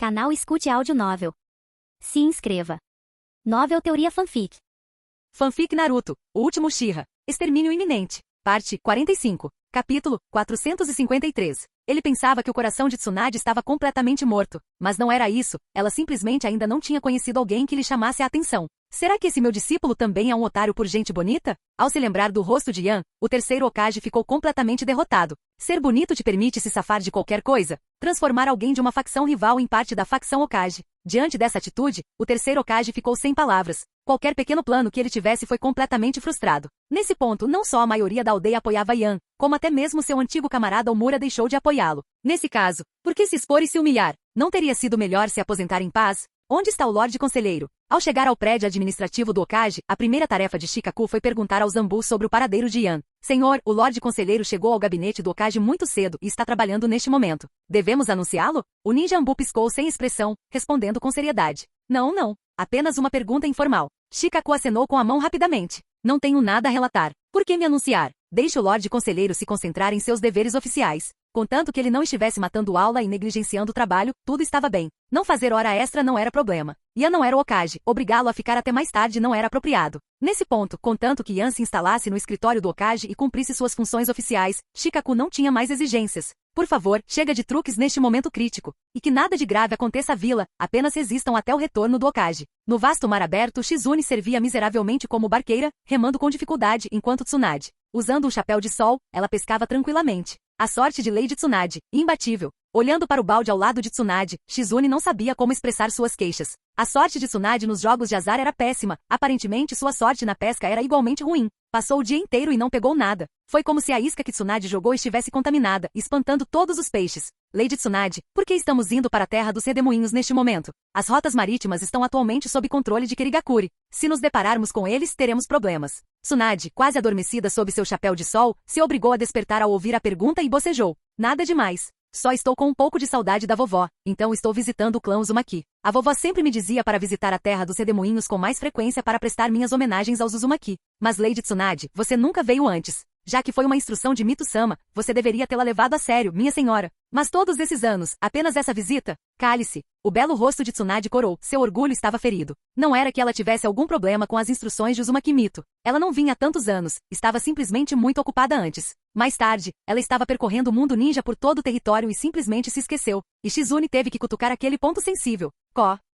Canal Escute Áudio Novel. Se inscreva. Novel Teoria Fanfic. Fanfic Naruto, o último Uchiha, extermínio iminente. Parte 45. Capítulo 453. Ele pensava que o coração de Tsunade estava completamente morto, mas não era isso, ela simplesmente ainda não tinha conhecido alguém que lhe chamasse a atenção. Será que esse meu discípulo também é um otário por gente bonita? Ao se lembrar do rosto de Yan, o terceiro Hokage ficou completamente derrotado. Ser bonito te permite se safar de qualquer coisa? Transformar alguém de uma facção rival em parte da facção Hokage. Diante dessa atitude, o terceiro Hokage ficou sem palavras. Qualquer pequeno plano que ele tivesse foi completamente frustrado. Nesse ponto, não só a maioria da aldeia apoiava Yan, como até mesmo seu antigo camarada Omura deixou de apoiá-lo. Nesse caso, por que se expor e se humilhar? Não teria sido melhor se aposentar em paz? Onde está o Lorde Conselheiro? Ao chegar ao prédio administrativo do Hokage, a primeira tarefa de Shikaku foi perguntar ao Zanbu sobre o paradeiro de Yan. Senhor, o Lorde Conselheiro chegou ao gabinete do Hokage muito cedo e está trabalhando neste momento. Devemos anunciá-lo? O ninja Anbu piscou sem expressão, respondendo com seriedade. Não. Apenas uma pergunta informal. Shikaku acenou com a mão rapidamente. Não tenho nada a relatar. Por que me anunciar? Deixe o Lorde Conselheiro se concentrar em seus deveres oficiais. Contanto que ele não estivesse matando aula e negligenciando o trabalho, tudo estava bem. Não fazer hora extra não era problema. Yan não era o Hokage, obrigá-lo a ficar até mais tarde não era apropriado. Nesse ponto, contanto que Yan se instalasse no escritório do Hokage e cumprisse suas funções oficiais, Shikaku não tinha mais exigências. Por favor, chega de truques neste momento crítico. E que nada de grave aconteça à vila, apenas resistam até o retorno do Hokage. No vasto mar aberto, Shizune servia miseravelmente como barqueira, remando com dificuldade enquanto Tsunade. Usando um chapéu de sol, ela pescava tranquilamente. A sorte de Lady Tsunade, imbatível. Olhando para o balde ao lado de Tsunade, Shizune não sabia como expressar suas queixas. A sorte de Tsunade nos jogos de azar era péssima, aparentemente sua sorte na pesca era igualmente ruim. Passou o dia inteiro e não pegou nada. Foi como se a isca que Tsunade jogou estivesse contaminada, espantando todos os peixes. Lady Tsunade, por que estamos indo para a terra dos redemoinhos neste momento? As rotas marítimas estão atualmente sob controle de Kirigakuri. Se nos depararmos com eles, teremos problemas. Tsunade, quase adormecida sob seu chapéu de sol, se obrigou a despertar ao ouvir a pergunta e bocejou. Nada demais. Só estou com um pouco de saudade da vovó, então estou visitando o clã Uzumaki. A vovó sempre me dizia para visitar a terra dos redemoinhos com mais frequência para prestar minhas homenagens aos Uzumaki. Mas Lady Tsunade, você nunca veio antes. Já que foi uma instrução de Mito-sama, você deveria tê-la levado a sério, minha senhora. Mas todos esses anos, apenas essa visita? Cale-se. O belo rosto de Tsunade corou, seu orgulho estava ferido. Não era que ela tivesse algum problema com as instruções de Uzumaki Mito. Ela não vinha há tantos anos, estava simplesmente muito ocupada antes. Mais tarde, ela estava percorrendo o mundo ninja por todo o território e simplesmente se esqueceu. E Shizune teve que cutucar aquele ponto sensível.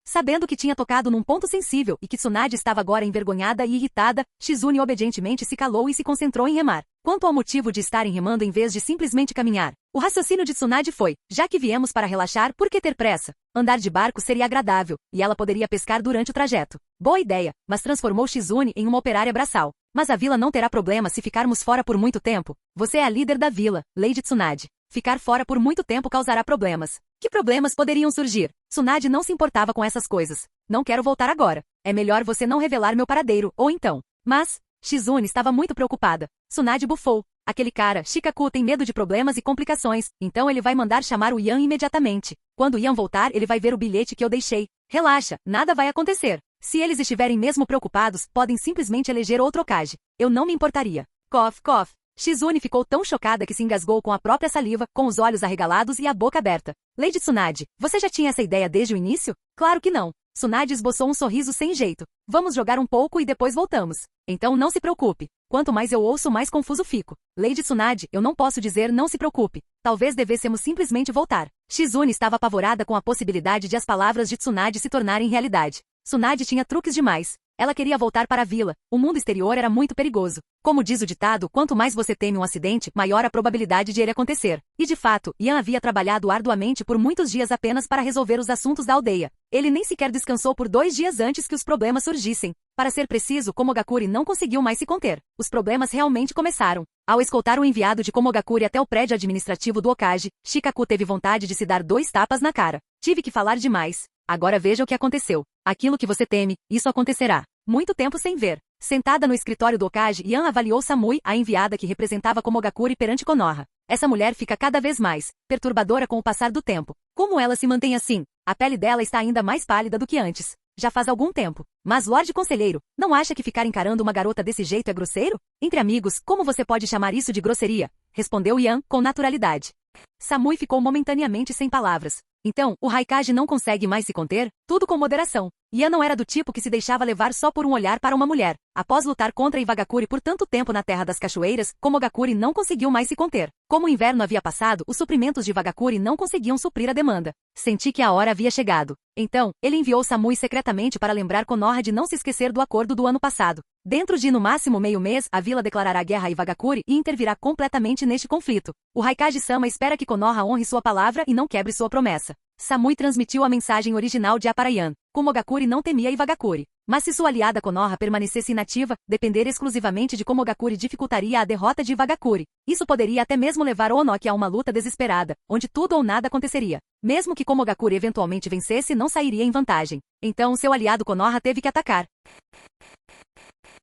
Sabendo que tinha tocado num ponto sensível e que Tsunade estava agora envergonhada e irritada, Shizune obedientemente se calou e se concentrou em remar. Quanto ao motivo de estarem remando em vez de simplesmente caminhar, o raciocínio de Tsunade foi, já que viemos para relaxar, por que ter pressa? Andar de barco seria agradável, e ela poderia pescar durante o trajeto. Boa ideia, mas transformou Shizune em uma operária braçal. Mas a vila não terá problema se ficarmos fora por muito tempo. Você é a líder da vila, Lady Tsunade. Ficar fora por muito tempo causará problemas. Que problemas poderiam surgir? Tsunade não se importava com essas coisas. Não quero voltar agora. É melhor você não revelar meu paradeiro, ou então. Mas, Shizune estava muito preocupada. Tsunade bufou. Aquele cara, Shikaku, tem medo de problemas e complicações, então ele vai mandar chamar o Yan imediatamente. Quando o Yan voltar, ele vai ver o bilhete que eu deixei. Relaxa, nada vai acontecer. Se eles estiverem mesmo preocupados, podem simplesmente eleger outro Hokage. Eu não me importaria. Cough. Shizune ficou tão chocada que se engasgou com a própria saliva, com os olhos arregalados e a boca aberta. Lady Tsunade, você já tinha essa ideia desde o início? Claro que não. Tsunade esboçou um sorriso sem jeito. Vamos jogar um pouco e depois voltamos. Então não se preocupe. Quanto mais eu ouço, mais confuso fico. Lady Tsunade, eu não posso dizer não se preocupe. Talvez devêssemos simplesmente voltar. Shizune estava apavorada com a possibilidade de as palavras de Tsunade se tornarem realidade. Tsunade tinha truques demais. Ela queria voltar para a vila. O mundo exterior era muito perigoso. Como diz o ditado, quanto mais você teme um acidente, maior a probabilidade de ele acontecer. E de fato, Yan havia trabalhado arduamente por muitos dias apenas para resolver os assuntos da aldeia. Ele nem sequer descansou por 2 dias antes que os problemas surgissem. Para ser preciso, Komogakuri não conseguiu mais se conter. Os problemas realmente começaram. Ao escoltar o enviado de Komogakuri até o prédio administrativo do Hokage, Shikaku teve vontade de se dar 2 tapas na cara. Tive que falar demais. Agora veja o que aconteceu. Aquilo que você teme, isso acontecerá. Muito tempo sem ver. Sentada no escritório do Hokage, Yan avaliou Samui, a enviada que representava Komogakuri perante Konoha. Essa mulher fica cada vez mais perturbadora com o passar do tempo. Como ela se mantém assim? A pele dela está ainda mais pálida do que antes. Já faz algum tempo. Mas, Lorde Conselheiro, não acha que ficar encarando uma garota desse jeito é grosseiro? Entre amigos, como você pode chamar isso de grosseria? respondeu Yan, com naturalidade. Samui ficou momentaneamente sem palavras. Então, o Raikage não consegue mais se conter? Tudo com moderação. Yan não era do tipo que se deixava levar só por um olhar para uma mulher. Após lutar contra Iwagakure por tanto tempo na Terra das Cachoeiras, Komogakure não conseguiu mais se conter. Como o inverno havia passado, os suprimentos de Iwagakure não conseguiam suprir a demanda. Senti que a hora havia chegado. Então, ele enviou Samui secretamente para lembrar Konoha de não se esquecer do acordo do ano passado. Dentro de no máximo meio mês, a vila declarará guerra a Iwagakure e intervirá completamente neste conflito. O Raikage-sama espera que Konoha honre sua palavra e não quebre sua promessa. Samui transmitiu a mensagem original de Aparayan. Komogakure não temia Iwagakure. Mas se sua aliada Konoha permanecesse inativa, depender exclusivamente de Komogakure dificultaria a derrota de Iwagakure. Isso poderia até mesmo levar Onoki a uma luta desesperada, onde tudo ou nada aconteceria. Mesmo que Komogakure eventualmente vencesse, não sairia em vantagem. Então seu aliado Konoha teve que atacar.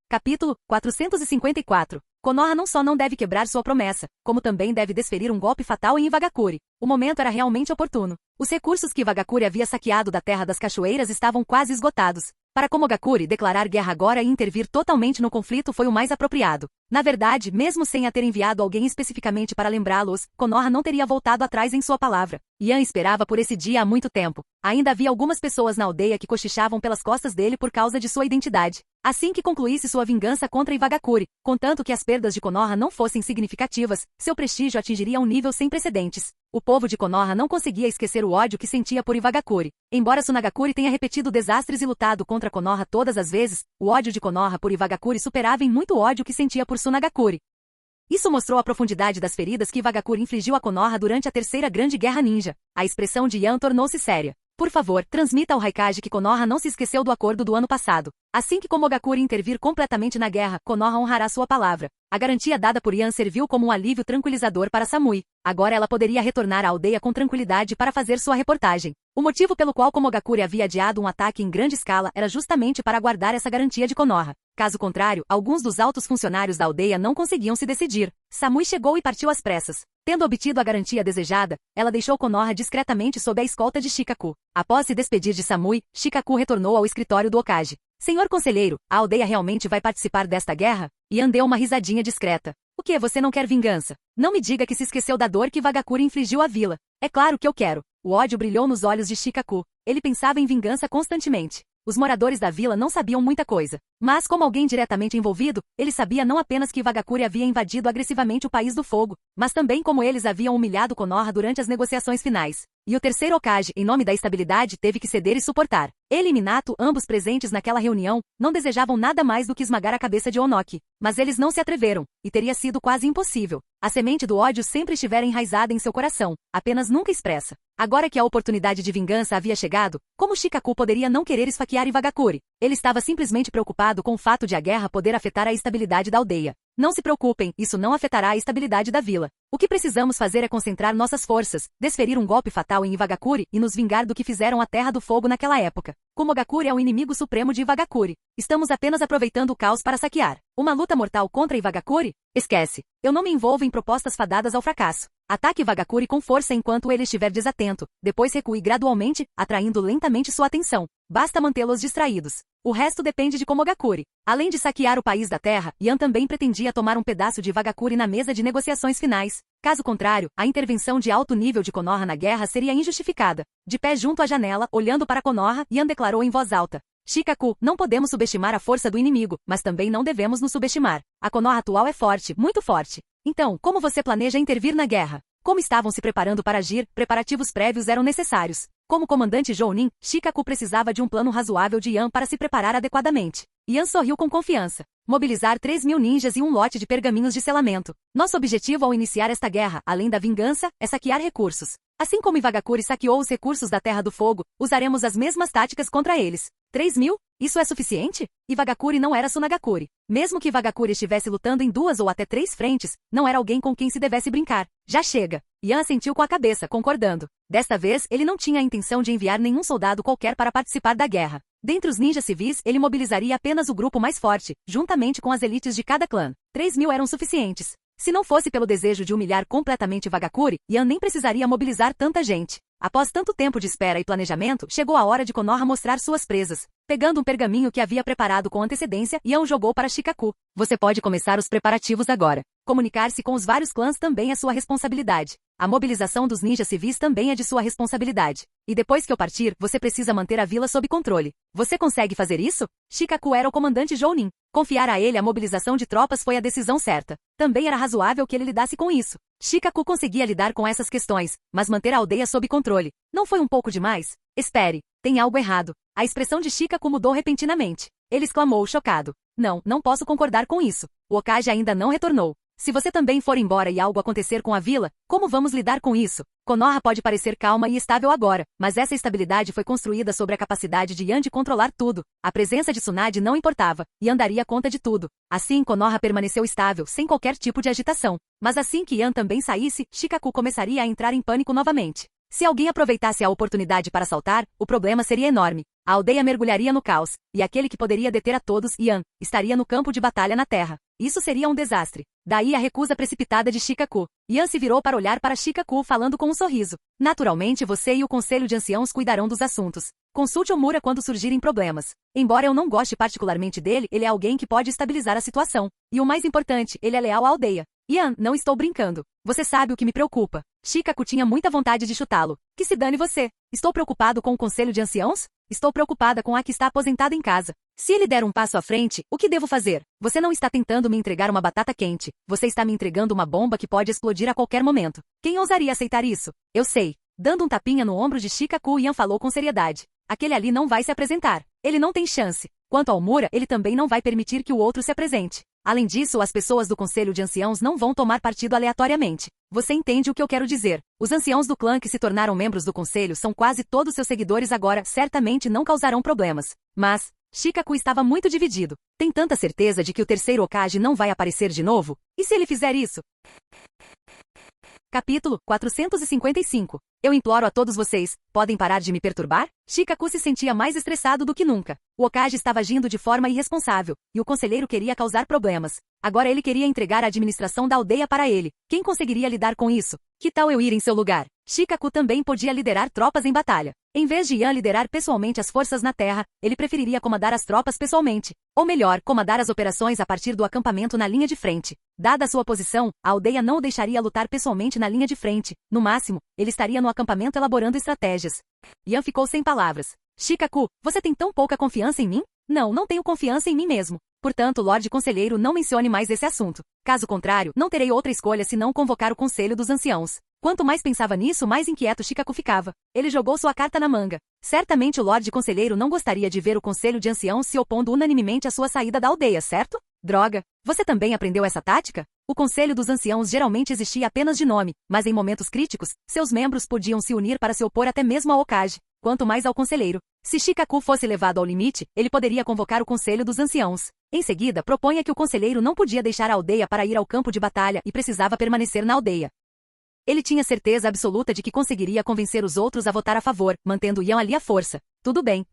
Capítulo 454. Konoha não só não deve quebrar sua promessa, como também deve desferir um golpe fatal em Iwagakure. O momento era realmente oportuno. Os recursos que Iwagakure havia saqueado da Terra das Cachoeiras estavam quase esgotados. Para Komogakure, declarar guerra agora e intervir totalmente no conflito foi o mais apropriado. Na verdade, mesmo sem a ter enviado alguém especificamente para lembrá-los, Konoha não teria voltado atrás em sua palavra. Yan esperava por esse dia há muito tempo. Ainda havia algumas pessoas na aldeia que cochichavam pelas costas dele por causa de sua identidade. Assim que concluísse sua vingança contra Iwagakure, contanto que as perdas de Konoha não fossem significativas, seu prestígio atingiria um nível sem precedentes. O povo de Konoha não conseguia esquecer o ódio que sentia por Iwagakure. Embora Tsunagakure tenha repetido desastres e lutado contra Konoha todas as vezes, o ódio de Konoha por Iwagakure superava em muito o ódio que sentia por Tsunagakure. Isso mostrou a profundidade das feridas que Iwagakure infligiu a Konoha durante a Terceira Grande Guerra Ninja. A expressão de Yan tornou-se séria. Por favor, transmita ao Raikage que Konoha não se esqueceu do acordo do ano passado. Assim que Komogakure intervir completamente na guerra, Konoha honrará sua palavra. A garantia dada por Yan serviu como um alívio tranquilizador para Samui. Agora ela poderia retornar à aldeia com tranquilidade para fazer sua reportagem. O motivo pelo qual Komogakure havia adiado um ataque em grande escala era justamente para guardar essa garantia de Konoha. Caso contrário, alguns dos altos funcionários da aldeia não conseguiam se decidir. Samui chegou e partiu às pressas. Tendo obtido a garantia desejada, ela deixou Konoha discretamente sob a escolta de Shikaku. Após se despedir de Samui, Shikaku retornou ao escritório do Hokage. Senhor conselheiro, a aldeia realmente vai participar desta guerra? Yan deu uma risadinha discreta. O que, você não quer vingança? Não me diga que se esqueceu da dor que Iwagakure infligiu à vila. É claro que eu quero. O ódio brilhou nos olhos de Shikaku. Ele pensava em vingança constantemente. Os moradores da vila não sabiam muita coisa. Mas, como alguém diretamente envolvido, ele sabia não apenas que Iwagakure havia invadido agressivamente o País do Fogo, mas também como eles haviam humilhado Konoha durante as negociações finais. E o terceiro Hokage, em nome da estabilidade, teve que ceder e suportar. Ele e Minato, ambos presentes naquela reunião, não desejavam nada mais do que esmagar a cabeça de Onoki. Mas eles não se atreveram, e teria sido quase impossível. A semente do ódio sempre estivera enraizada em seu coração, apenas nunca expressa. Agora que a oportunidade de vingança havia chegado, como Shikaku poderia não querer esfaquear Iwagakure? Ele estava simplesmente preocupado com o fato de a guerra poder afetar a estabilidade da aldeia. Não se preocupem, isso não afetará a estabilidade da vila. O que precisamos fazer é concentrar nossas forças, desferir um golpe fatal em Iwagakure e nos vingar do que fizeram à Terra do Fogo naquela época. Komogakure é o inimigo supremo de Iwagakure. Estamos apenas aproveitando o caos para saquear. Uma luta mortal contra Iwagakure? Esquece. Eu não me envolvo em propostas fadadas ao fracasso. Ataque Iwagakure com força enquanto ele estiver desatento. Depois recue gradualmente, atraindo lentamente sua atenção. Basta mantê-los distraídos. O resto depende de Komogakure. Além de saquear o país da terra, Yan também pretendia tomar um pedaço de Iwagakure na mesa de negociações finais. Caso contrário, a intervenção de alto nível de Konoha na guerra seria injustificada. De pé junto à janela, olhando para Konoha, Yan declarou em voz alta. Shikaku, não podemos subestimar a força do inimigo, mas também não devemos nos subestimar. A Konoha atual é forte, muito forte. Então, como você planeja intervir na guerra? Como estavam se preparando para agir, preparativos prévios eram necessários. Como comandante Jounin, Shikaku precisava de um plano razoável de Yan para se preparar adequadamente. Yan sorriu com confiança. Mobilizar 3.000 ninjas e um lote de pergaminhos de selamento. Nosso objetivo ao iniciar esta guerra, além da vingança, é saquear recursos. Assim como Iwagakure saqueou os recursos da Terra do Fogo, usaremos as mesmas táticas contra eles. 3.000? Isso é suficiente? Iwagakure não era Tsunagakure. Mesmo que Iwagakure estivesse lutando em 2 ou até 3 frentes, não era alguém com quem se devesse brincar. Já chega. Yan assentiu com a cabeça, concordando. Desta vez, ele não tinha a intenção de enviar nenhum soldado qualquer para participar da guerra. Dentre os ninjas civis, ele mobilizaria apenas o grupo mais forte, juntamente com as elites de cada clã. 3.000 eram suficientes. Se não fosse pelo desejo de humilhar completamente Iwagakure, Yan nem precisaria mobilizar tanta gente. Após tanto tempo de espera e planejamento, chegou a hora de Konoha mostrar suas presas. Pegando um pergaminho que havia preparado com antecedência, Yan o jogou para Shikaku. Você pode começar os preparativos agora. Comunicar-se com os vários clãs também é sua responsabilidade. A mobilização dos ninjas civis também é de sua responsabilidade. E depois que eu partir, você precisa manter a vila sob controle. Você consegue fazer isso? Shikaku era o comandante Jounin. Confiar a ele a mobilização de tropas foi a decisão certa. Também era razoável que ele lidasse com isso. Shikaku conseguia lidar com essas questões, mas manter a aldeia sob controle. Não foi um pouco demais? Espere, tem algo errado. A expressão de Shikaku mudou repentinamente. Ele exclamou, chocado. Não posso concordar com isso. O Hokage ainda não retornou. Se você também for embora e algo acontecer com a vila, como vamos lidar com isso? Konoha pode parecer calma e estável agora, mas essa estabilidade foi construída sobre a capacidade de Yan de controlar tudo. A presença de Tsunade não importava, Yan daria conta de tudo. Assim Konoha permaneceu estável, sem qualquer tipo de agitação. Mas assim que Yan também saísse, Shikaku começaria a entrar em pânico novamente. Se alguém aproveitasse a oportunidade para assaltar, o problema seria enorme. A aldeia mergulharia no caos, e aquele que poderia deter a todos, Yan, estaria no campo de batalha na terra. Isso seria um desastre. Daí a recusa precipitada de Shikaku. Yan se virou para olhar para Shikaku falando com um sorriso. Naturalmente você e o Conselho de Anciãos cuidarão dos assuntos. Consulte Omura quando surgirem problemas. Embora eu não goste particularmente dele, ele é alguém que pode estabilizar a situação. E o mais importante, ele é leal à aldeia. Yan, não estou brincando. Você sabe o que me preocupa. Shikaku tinha muita vontade de chutá-lo. Que se dane você. Estou preocupado com o Conselho de Anciãos? Estou preocupada com a que está aposentada em casa. Se ele der um passo à frente, o que devo fazer? Você não está tentando me entregar uma batata quente. Você está me entregando uma bomba que pode explodir a qualquer momento. Quem ousaria aceitar isso? Eu sei. Dando um tapinha no ombro de Shikaku, Yan falou com seriedade. Aquele ali não vai se apresentar. Ele não tem chance. Quanto ao Mura, ele também não vai permitir que o outro se apresente. Além disso, as pessoas do Conselho de Anciãos não vão tomar partido aleatoriamente. Você entende o que eu quero dizer. Os anciãos do clã que se tornaram membros do Conselho são quase todos seus seguidores agora, certamente não causarão problemas. Mas Shikaku estava muito dividido. Tem tanta certeza de que o terceiro Hokage não vai aparecer de novo? E se ele fizer isso? Capítulo 455. Eu imploro a todos vocês, podem parar de me perturbar? Shikaku se sentia mais estressado do que nunca. O Hokage estava agindo de forma irresponsável, e o conselheiro queria causar problemas. Agora ele queria entregar a administração da aldeia para ele. Quem conseguiria lidar com isso? Que tal eu ir em seu lugar? Shikaku também podia liderar tropas em batalha. Em vez de Yan liderar pessoalmente as forças na terra, ele preferiria comandar as tropas pessoalmente. Ou melhor, comandar as operações a partir do acampamento na linha de frente. Dada a sua posição, a aldeia não o deixaria lutar pessoalmente na linha de frente. No máximo, ele estaria no acampamento elaborando estratégias. Yan ficou sem palavras. Shikaku, você tem tão pouca confiança em mim? Não tenho confiança em mim mesmo. Portanto, Lorde Conselheiro, não mencione mais esse assunto. Caso contrário, não terei outra escolha senão convocar o Conselho dos Anciãos. Quanto mais pensava nisso, mais inquieto Shikaku ficava. Ele jogou sua carta na manga. Certamente o Lorde Conselheiro não gostaria de ver o Conselho de Anciãos se opondo unanimemente à sua saída da aldeia, certo? Droga! Você também aprendeu essa tática? O Conselho dos Anciãos geralmente existia apenas de nome, mas em momentos críticos, seus membros podiam se unir para se opor até mesmo ao Hokage, quanto mais ao conselheiro. Se Shikaku fosse levado ao limite, ele poderia convocar o Conselho dos Anciãos. Em seguida, proponha que o conselheiro não podia deixar a aldeia para ir ao campo de batalha e precisava permanecer na aldeia. Ele tinha certeza absoluta de que conseguiria convencer os outros a votar a favor, mantendo Yan ali à força. Tudo bem.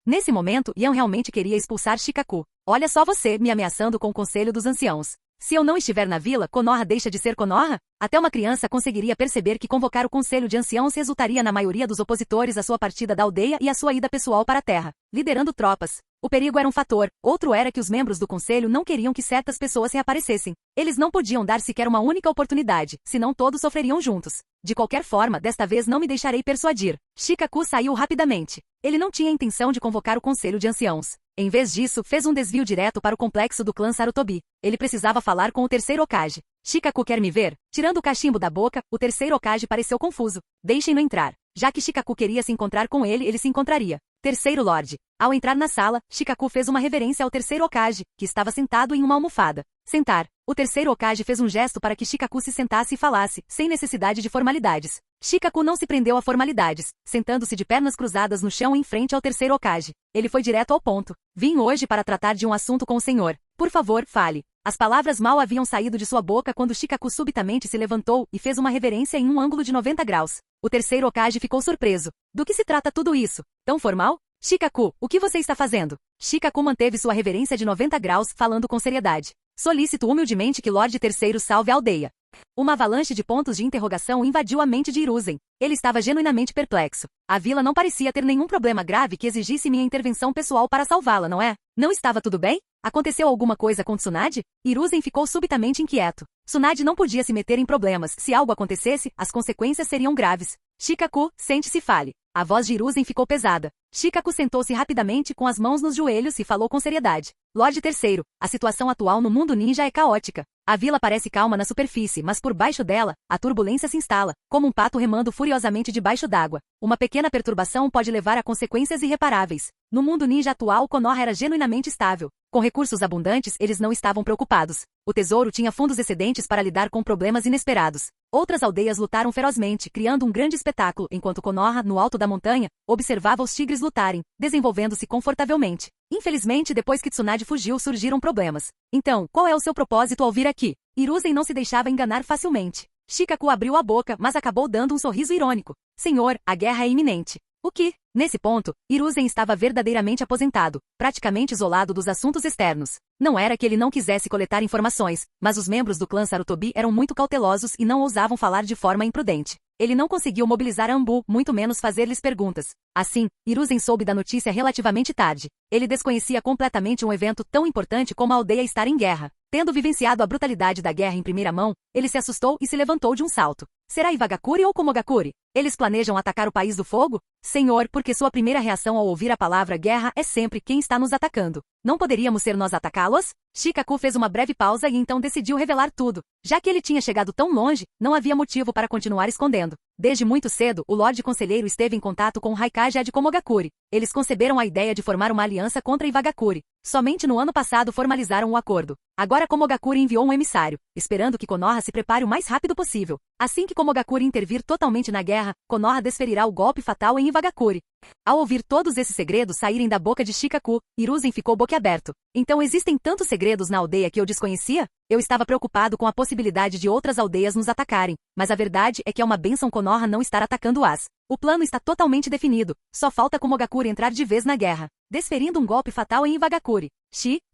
Nesse momento, Yan realmente queria expulsar Shikaku. Olha só você, me ameaçando com o Conselho dos Anciãos. Se eu não estiver na vila, Konoha deixa de ser Konoha? Até uma criança conseguiria perceber que convocar o Conselho de Anciãos resultaria na maioria dos opositores à sua partida da aldeia e à sua ida pessoal para a terra, liderando tropas. O perigo era um fator, outro era que os membros do conselho não queriam que certas pessoas reaparecessem. Eles não podiam dar sequer uma única oportunidade, senão todos sofreriam juntos. De qualquer forma, desta vez não me deixarei persuadir. Shikaku saiu rapidamente. Ele não tinha intenção de convocar o Conselho de Anciãos. Em vez disso, fez um desvio direto para o complexo do clã Sarutobi. Ele precisava falar com o terceiro Hokage. Shikaku quer me ver? Tirando o cachimbo da boca, o terceiro Hokage pareceu confuso. Deixem-no entrar. Já que Shikaku queria se encontrar com ele, ele se encontraria. Terceiro Lorde. Ao entrar na sala, Shikaku fez uma reverência ao terceiro Hokage, que estava sentado em uma almofada. Sentar. O terceiro Hokage fez um gesto para que Shikaku se sentasse e falasse, sem necessidade de formalidades. Shikaku não se prendeu a formalidades, sentando-se de pernas cruzadas no chão em frente ao terceiro Hokage. Ele foi direto ao ponto. Vim hoje para tratar de um assunto com o senhor. Por favor, fale. As palavras mal haviam saído de sua boca quando Shikaku subitamente se levantou e fez uma reverência em um ângulo de 90 graus. O terceiro Hokage ficou surpreso. Do que se trata tudo isso? Tão formal? Shikaku, o que você está fazendo? Shikaku manteve sua reverência de 90 graus, falando com seriedade. Solicito humildemente que Lorde Terceiro salve a aldeia. Uma avalanche de pontos de interrogação invadiu a mente de Hiruzen. Ele estava genuinamente perplexo. A vila não parecia ter nenhum problema grave que exigisse minha intervenção pessoal para salvá-la, não é? Não estava tudo bem? Aconteceu alguma coisa com Tsunade? Hiruzen ficou subitamente inquieto. Tsunade não podia se meter em problemas. Se algo acontecesse, as consequências seriam graves. Shikaku, sente-se e fale. A voz de Hiruzen ficou pesada. Shikaku sentou-se rapidamente com as mãos nos joelhos e falou com seriedade. Lorde Terceiro, a situação atual no mundo ninja é caótica. A vila parece calma na superfície, mas por baixo dela, a turbulência se instala, como um pato remando furiosamente debaixo d'água. Uma pequena perturbação pode levar a consequências irreparáveis. No mundo ninja atual, Konoha era genuinamente estável. Com recursos abundantes, eles não estavam preocupados. O tesouro tinha fundos excedentes para lidar com problemas inesperados. Outras aldeias lutaram ferozmente, criando um grande espetáculo, enquanto Konoha, no alto da montanha, observava os tigres lutarem, desenvolvendo-se confortavelmente. Infelizmente, depois que Tsunade fugiu, surgiram problemas. Então, qual é o seu propósito ao vir aqui? Hiruzen não se deixava enganar facilmente. Shikaku abriu a boca, mas acabou dando um sorriso irônico. Senhor, a guerra é iminente. O que? Nesse ponto, Hiruzen estava verdadeiramente aposentado, praticamente isolado dos assuntos externos. Não era que ele não quisesse coletar informações, mas os membros do clã Sarutobi eram muito cautelosos e não ousavam falar de forma imprudente. Ele não conseguiu mobilizar Anbu, muito menos fazer-lhes perguntas. Assim, Hiruzen soube da notícia relativamente tarde. Ele desconhecia completamente um evento tão importante como a aldeia estar em guerra. Tendo vivenciado a brutalidade da guerra em primeira mão, ele se assustou e se levantou de um salto. Será Iwagakure ou Komogakure? Eles planejam atacar o país do fogo? Senhor, porque sua primeira reação ao ouvir a palavra guerra é sempre quem está nos atacando. Não poderíamos ser nós atacá-los? Shikaku fez uma breve pausa e então decidiu revelar tudo. Já que ele tinha chegado tão longe, não havia motivo para continuar escondendo. Desde muito cedo, o Lorde Conselheiro esteve em contato com o Raikage de Komogakure. Eles conceberam a ideia de formar uma aliança contra Iwagakure. Somente no ano passado formalizaram o acordo. Agora Komogakure enviou um emissário, esperando que Konoha se prepare o mais rápido possível. Assim que Komogakure intervir totalmente na guerra, Konoha desferirá o golpe fatal em Iwagakure. Ao ouvir todos esses segredos saírem da boca de Shikaku, Hiruzen ficou boquiaberto. Então existem tantos segredos na aldeia que eu desconhecia? Eu estava preocupado com a possibilidade de outras aldeias nos atacarem, mas a verdade é que é uma bênção Konoha não estar atacando-as. O plano está totalmente definido, só falta Komogakure entrar de vez na guerra, desferindo um golpe fatal em Iwagakure.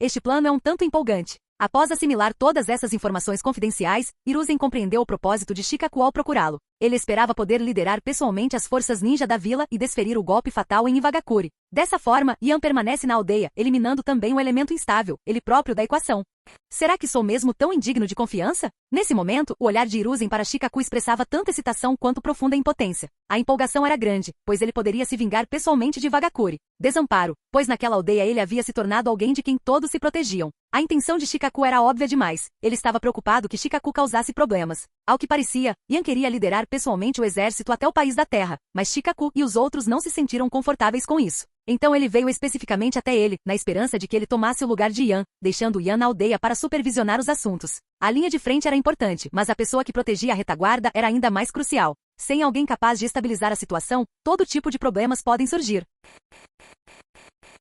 Este plano é um tanto empolgante. Após assimilar todas essas informações confidenciais, Hiruzen compreendeu o propósito de Shikaku ao procurá-lo. Ele esperava poder liderar pessoalmente as forças ninja da vila e desferir o golpe fatal em Iwagakure. Dessa forma, Yan permanece na aldeia, eliminando também o elemento instável, ele próprio da equação. Será que sou mesmo tão indigno de confiança? Nesse momento, o olhar de Hiruzen para Shikaku expressava tanta excitação quanto profunda impotência. A empolgação era grande, pois ele poderia se vingar pessoalmente de Iwagakure. Desamparo, pois naquela aldeia ele havia se tornado alguém de quem todos se protegiam. A intenção de Shikaku era óbvia demais. Ele estava preocupado que Shikaku causasse problemas. Ao que parecia, Yan queria liderar pessoalmente o exército até o país da terra, mas Shikaku e os outros não se sentiram confortáveis com isso. Então ele veio especificamente até ele, na esperança de que ele tomasse o lugar de Yan, deixando Yan na aldeia para supervisionar os assuntos. A linha de frente era importante, mas a pessoa que protegia a retaguarda era ainda mais crucial. Sem alguém capaz de estabilizar a situação, todo tipo de problemas podem surgir.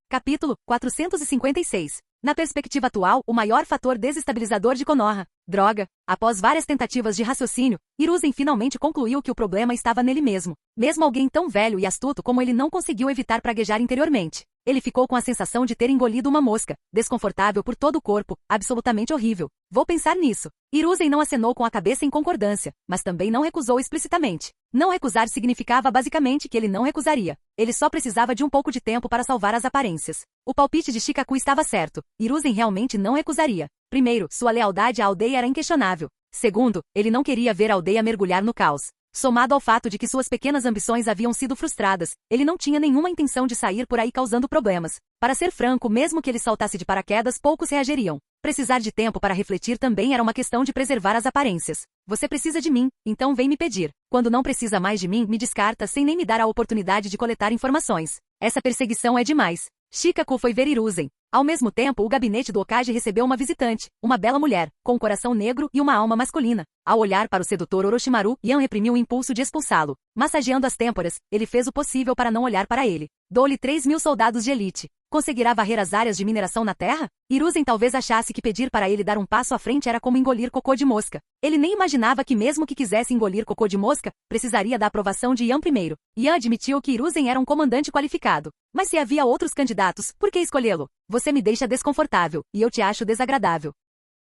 Capítulo 456. Na perspectiva atual, o maior fator desestabilizador de Konoha. Droga. Após várias tentativas de raciocínio, Hiruzen finalmente concluiu que o problema estava nele mesmo. Mesmo alguém tão velho e astuto como ele não conseguiu evitar praguejar interiormente. Ele ficou com a sensação de ter engolido uma mosca, desconfortável por todo o corpo, absolutamente horrível. Vou pensar nisso. Hiruzen não acenou com a cabeça em concordância, mas também não recusou explicitamente. Não recusar significava basicamente que ele não recusaria. Ele só precisava de um pouco de tempo para salvar as aparências. O palpite de Shikaku estava certo. Hiruzen realmente não recusaria. Primeiro, sua lealdade à aldeia era inquestionável. Segundo, ele não queria ver a aldeia mergulhar no caos. Somado ao fato de que suas pequenas ambições haviam sido frustradas, ele não tinha nenhuma intenção de sair por aí causando problemas. Para ser franco, mesmo que ele saltasse de paraquedas, poucos reagiriam. Precisar de tempo para refletir também era uma questão de preservar as aparências. Você precisa de mim, então vem me pedir. Quando não precisa mais de mim, me descarta sem nem me dar a oportunidade de coletar informações. Essa perseguição é demais. Shikaku foi ver Hiruzen. Ao mesmo tempo, o gabinete do Hokage recebeu uma visitante, uma bela mulher, com um coração negro e uma alma masculina. Ao olhar para o sedutor Orochimaru, Yan reprimiu o impulso de expulsá-lo. Massageando as têmporas, ele fez o possível para não olhar para ele. Dou-lhe 3.000 soldados de elite. Conseguirá varrer as áreas de mineração na terra? Hiruzen talvez achasse que pedir para ele dar um passo à frente era como engolir cocô de mosca. Ele nem imaginava que mesmo que quisesse engolir cocô de mosca, precisaria da aprovação de Yan primeiro. Yan admitiu que Hiruzen era um comandante qualificado. Mas se havia outros candidatos, por que escolhê-lo? Você me deixa desconfortável, e eu te acho desagradável.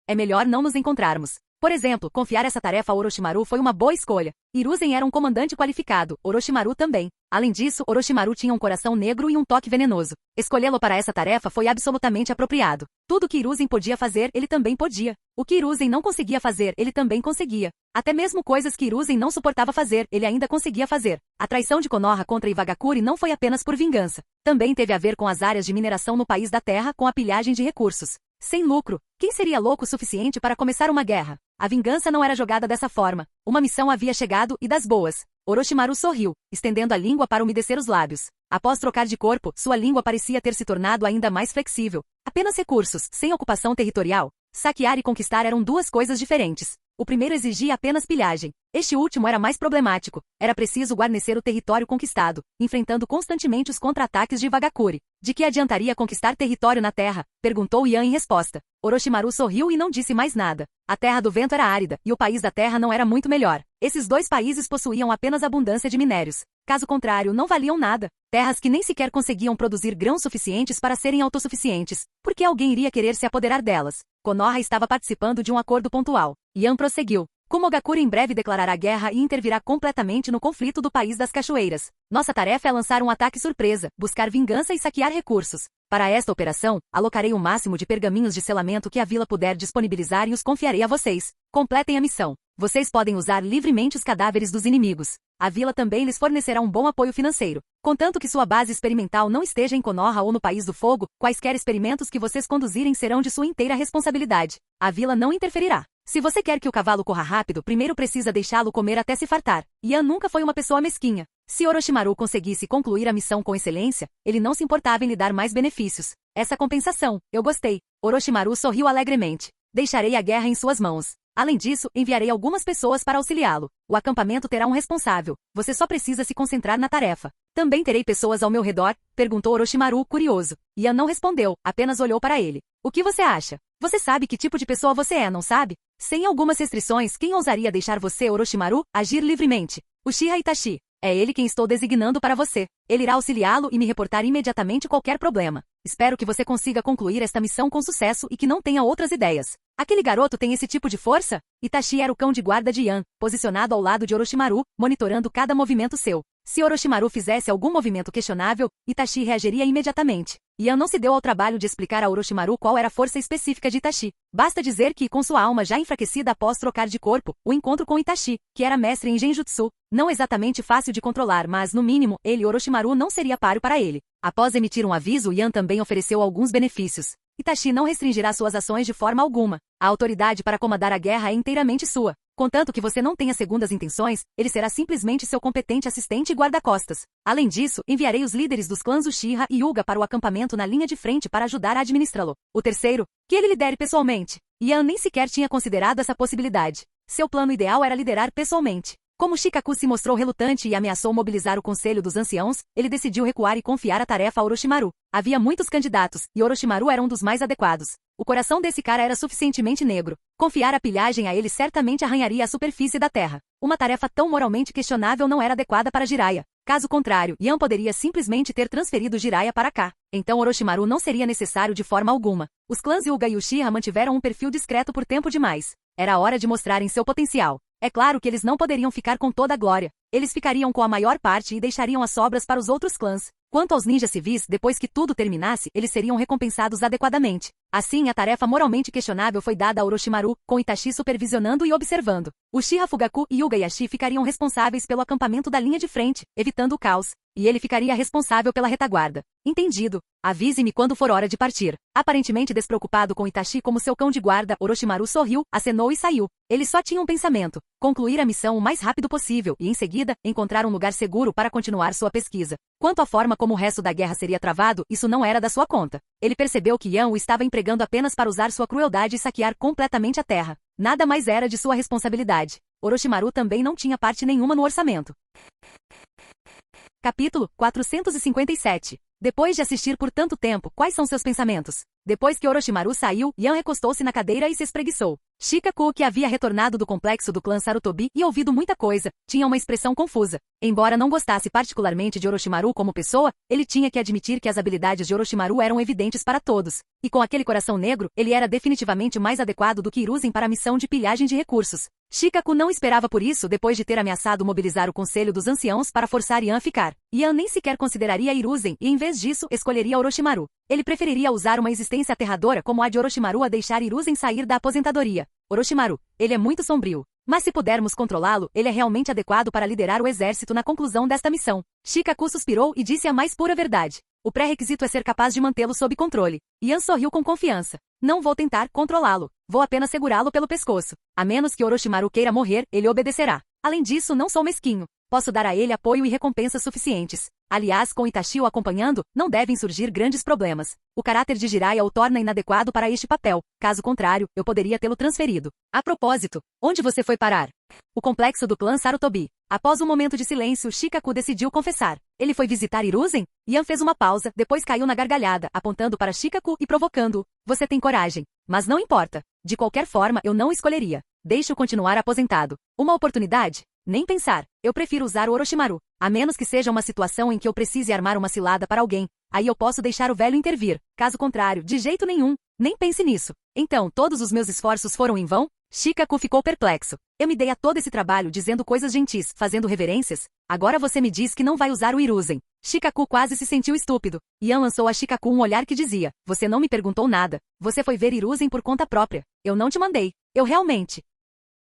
É melhor não nos encontrarmos. Por exemplo, confiar essa tarefa a Orochimaru foi uma boa escolha. Hiruzen era um comandante qualificado, Orochimaru também. Além disso, Orochimaru tinha um coração negro e um toque venenoso. Escolhê-lo para essa tarefa foi absolutamente apropriado. Tudo que Hiruzen podia fazer, ele também podia. O que Hiruzen não conseguia fazer, ele também conseguia. Até mesmo coisas que Hiruzen não suportava fazer, ele ainda conseguia fazer. A traição de Konoha contra Iwagakure não foi apenas por vingança. Também teve a ver com as áreas de mineração no país da Terra com a pilhagem de recursos. Sem lucro, quem seria louco o suficiente para começar uma guerra? A vingança não era jogada dessa forma. Uma missão havia chegado e das boas. Orochimaru sorriu, estendendo a língua para umedecer os lábios. Após trocar de corpo, sua língua parecia ter se tornado ainda mais flexível. Apenas recursos, sem ocupação territorial. Saquear e conquistar eram duas coisas diferentes. O primeiro exigia apenas pilhagem. Este último era mais problemático. Era preciso guarnecer o território conquistado, enfrentando constantemente os contra-ataques de Iwagakure. De que adiantaria conquistar território na Terra? Perguntou Yan em resposta. Orochimaru sorriu e não disse mais nada. A Terra do Vento era árida, e o país da Terra não era muito melhor. Esses dois países possuíam apenas abundância de minérios. Caso contrário, não valiam nada. Terras que nem sequer conseguiam produzir grãos suficientes para serem autossuficientes. Por que alguém iria querer se apoderar delas? Konoha estava participando de um acordo pontual. Yan prosseguiu. Kumogakure em breve declarará guerra e intervirá completamente no conflito do País das Cachoeiras. Nossa tarefa é lançar um ataque surpresa, buscar vingança e saquear recursos. Para esta operação, alocarei o máximo de pergaminhos de selamento que a vila puder disponibilizar e os confiarei a vocês. Completem a missão. Vocês podem usar livremente os cadáveres dos inimigos. A vila também lhes fornecerá um bom apoio financeiro. Contanto que sua base experimental não esteja em Konoha ou no País do Fogo, quaisquer experimentos que vocês conduzirem serão de sua inteira responsabilidade. A vila não interferirá. Se você quer que o cavalo corra rápido, primeiro precisa deixá-lo comer até se fartar. Yan nunca foi uma pessoa mesquinha. Se Orochimaru conseguisse concluir a missão com excelência, ele não se importava em lhe dar mais benefícios. Essa compensação, eu gostei. Orochimaru sorriu alegremente. Deixarei a guerra em suas mãos. Além disso, enviarei algumas pessoas para auxiliá-lo. O acampamento terá um responsável. Você só precisa se concentrar na tarefa. Também terei pessoas ao meu redor? Perguntou Orochimaru, curioso. Yan não respondeu, apenas olhou para ele. O que você acha? Você sabe que tipo de pessoa você é, não sabe? Sem algumas restrições, quem ousaria deixar você, Orochimaru, agir livremente? Uchiha Itachi. É ele quem estou designando para você. Ele irá auxiliá-lo e me reportar imediatamente qualquer problema. Espero que você consiga concluir esta missão com sucesso e que não tenha outras ideias. Aquele garoto tem esse tipo de força? Itachi era o cão de guarda de Yan, posicionado ao lado de Orochimaru, monitorando cada movimento seu. Se Orochimaru fizesse algum movimento questionável, Itachi reagiria imediatamente. Yan não se deu ao trabalho de explicar a Orochimaru qual era a força específica de Itachi. Basta dizer que, com sua alma já enfraquecida após trocar de corpo, o encontro com Itachi, que era mestre em Genjutsu, não exatamente fácil de controlar, mas, no mínimo, ele Orochimaru não seria páreo para ele. Após emitir um aviso, Yan também ofereceu alguns benefícios. Itachi não restringirá suas ações de forma alguma. A autoridade para comandar a guerra é inteiramente sua. Contanto que você não tenha segundas intenções, ele será simplesmente seu competente assistente e guarda-costas. Além disso, enviarei os líderes dos clãs Uchiha e Hyuga para o acampamento na linha de frente para ajudar a administrá-lo. O terceiro, que ele lidere pessoalmente. Yan nem sequer tinha considerado essa possibilidade. Seu plano ideal era liderar pessoalmente. Como Shikaku se mostrou relutante e ameaçou mobilizar o Conselho dos Anciãos, ele decidiu recuar e confiar a tarefa a Orochimaru. Havia muitos candidatos, e Orochimaru era um dos mais adequados. O coração desse cara era suficientemente negro. Confiar a pilhagem a ele certamente arranharia a superfície da terra. Uma tarefa tão moralmente questionável não era adequada para Jiraiya. Caso contrário, Yan poderia simplesmente ter transferido Jiraiya para cá. Então Orochimaru não seria necessário de forma alguma. Os clãs Hyuga e Uchiha mantiveram um perfil discreto por tempo demais. Era hora de mostrarem seu potencial. É claro que eles não poderiam ficar com toda a glória. Eles ficariam com a maior parte e deixariam as sobras para os outros clãs. Quanto aos ninjas civis, depois que tudo terminasse, eles seriam recompensados adequadamente. Assim, a tarefa moralmente questionável foi dada a Orochimaru, com Itachi supervisionando e observando. Uchiha Fugaku e Hyuga Yashi ficariam responsáveis pelo acampamento da linha de frente, evitando o caos. E ele ficaria responsável pela retaguarda. Entendido. Avise-me quando for hora de partir. Aparentemente despreocupado com Itachi como seu cão de guarda, Orochimaru sorriu, acenou e saiu. Ele só tinha um pensamento: concluir a missão o mais rápido possível e, em seguida, encontrar um lugar seguro para continuar sua pesquisa. Quanto à forma como o resto da guerra seria travado, isso não era da sua conta. Ele percebeu que Yan o estava empregando apenas para usar sua crueldade e saquear completamente a terra. Nada mais era de sua responsabilidade. Orochimaru também não tinha parte nenhuma no orçamento. Capítulo 457. Depois de assistir por tanto tempo, quais são seus pensamentos? Depois que Orochimaru saiu, Yan recostou-se na cadeira e se espreguiçou. Shikaku, que havia retornado do complexo do clã Sarutobi e ouvido muita coisa, tinha uma expressão confusa. Embora não gostasse particularmente de Orochimaru como pessoa, ele tinha que admitir que as habilidades de Orochimaru eram evidentes para todos. E com aquele coração negro, ele era definitivamente mais adequado do que Hiruzen para a missão de pilhagem de recursos. Shikaku não esperava por isso depois de ter ameaçado mobilizar o Conselho dos Anciãos para forçar Yan a ficar. Yan nem sequer consideraria Hiruzen e, em vez disso, escolheria Orochimaru. Ele preferiria usar uma existência aterradora como a de Orochimaru a deixar Hiruzen sair da aposentadoria. Orochimaru, ele é muito sombrio. Mas se pudermos controlá-lo, ele é realmente adequado para liderar o exército na conclusão desta missão. Shikaku suspirou e disse a mais pura verdade. O pré-requisito é ser capaz de mantê-lo sob controle. Yan sorriu com confiança. Não vou tentar controlá-lo. Vou apenas segurá-lo pelo pescoço. A menos que Orochimaru queira morrer, ele obedecerá. Além disso, não sou mesquinho. Posso dar a ele apoio e recompensas suficientes. Aliás, com Itachi o acompanhando, não devem surgir grandes problemas. O caráter de Jiraiya o torna inadequado para este papel. Caso contrário, eu poderia tê-lo transferido. A propósito, onde você foi parar? O complexo do clã Sarutobi. Após um momento de silêncio, Shikaku decidiu confessar. Ele foi visitar Hiruzen? Yan fez uma pausa, depois caiu na gargalhada, apontando para Shikaku e provocando-o. Você tem coragem. Mas não importa. De qualquer forma, eu não escolheria. Deixe-o continuar aposentado. Uma oportunidade? Nem pensar. Eu prefiro usar o Orochimaru. A menos que seja uma situação em que eu precise armar uma cilada para alguém. Aí eu posso deixar o velho intervir. Caso contrário, de jeito nenhum. Nem pense nisso. Então, todos os meus esforços foram em vão? Shikaku ficou perplexo. Eu me dei a todo esse trabalho dizendo coisas gentis, fazendo reverências. Agora você me diz que não vai usar o Hiruzen. Shikaku quase se sentiu estúpido. Yan lançou a Shikaku um olhar que dizia, você não me perguntou nada. Você foi ver Hiruzen por conta própria. Eu não te mandei. Eu realmente...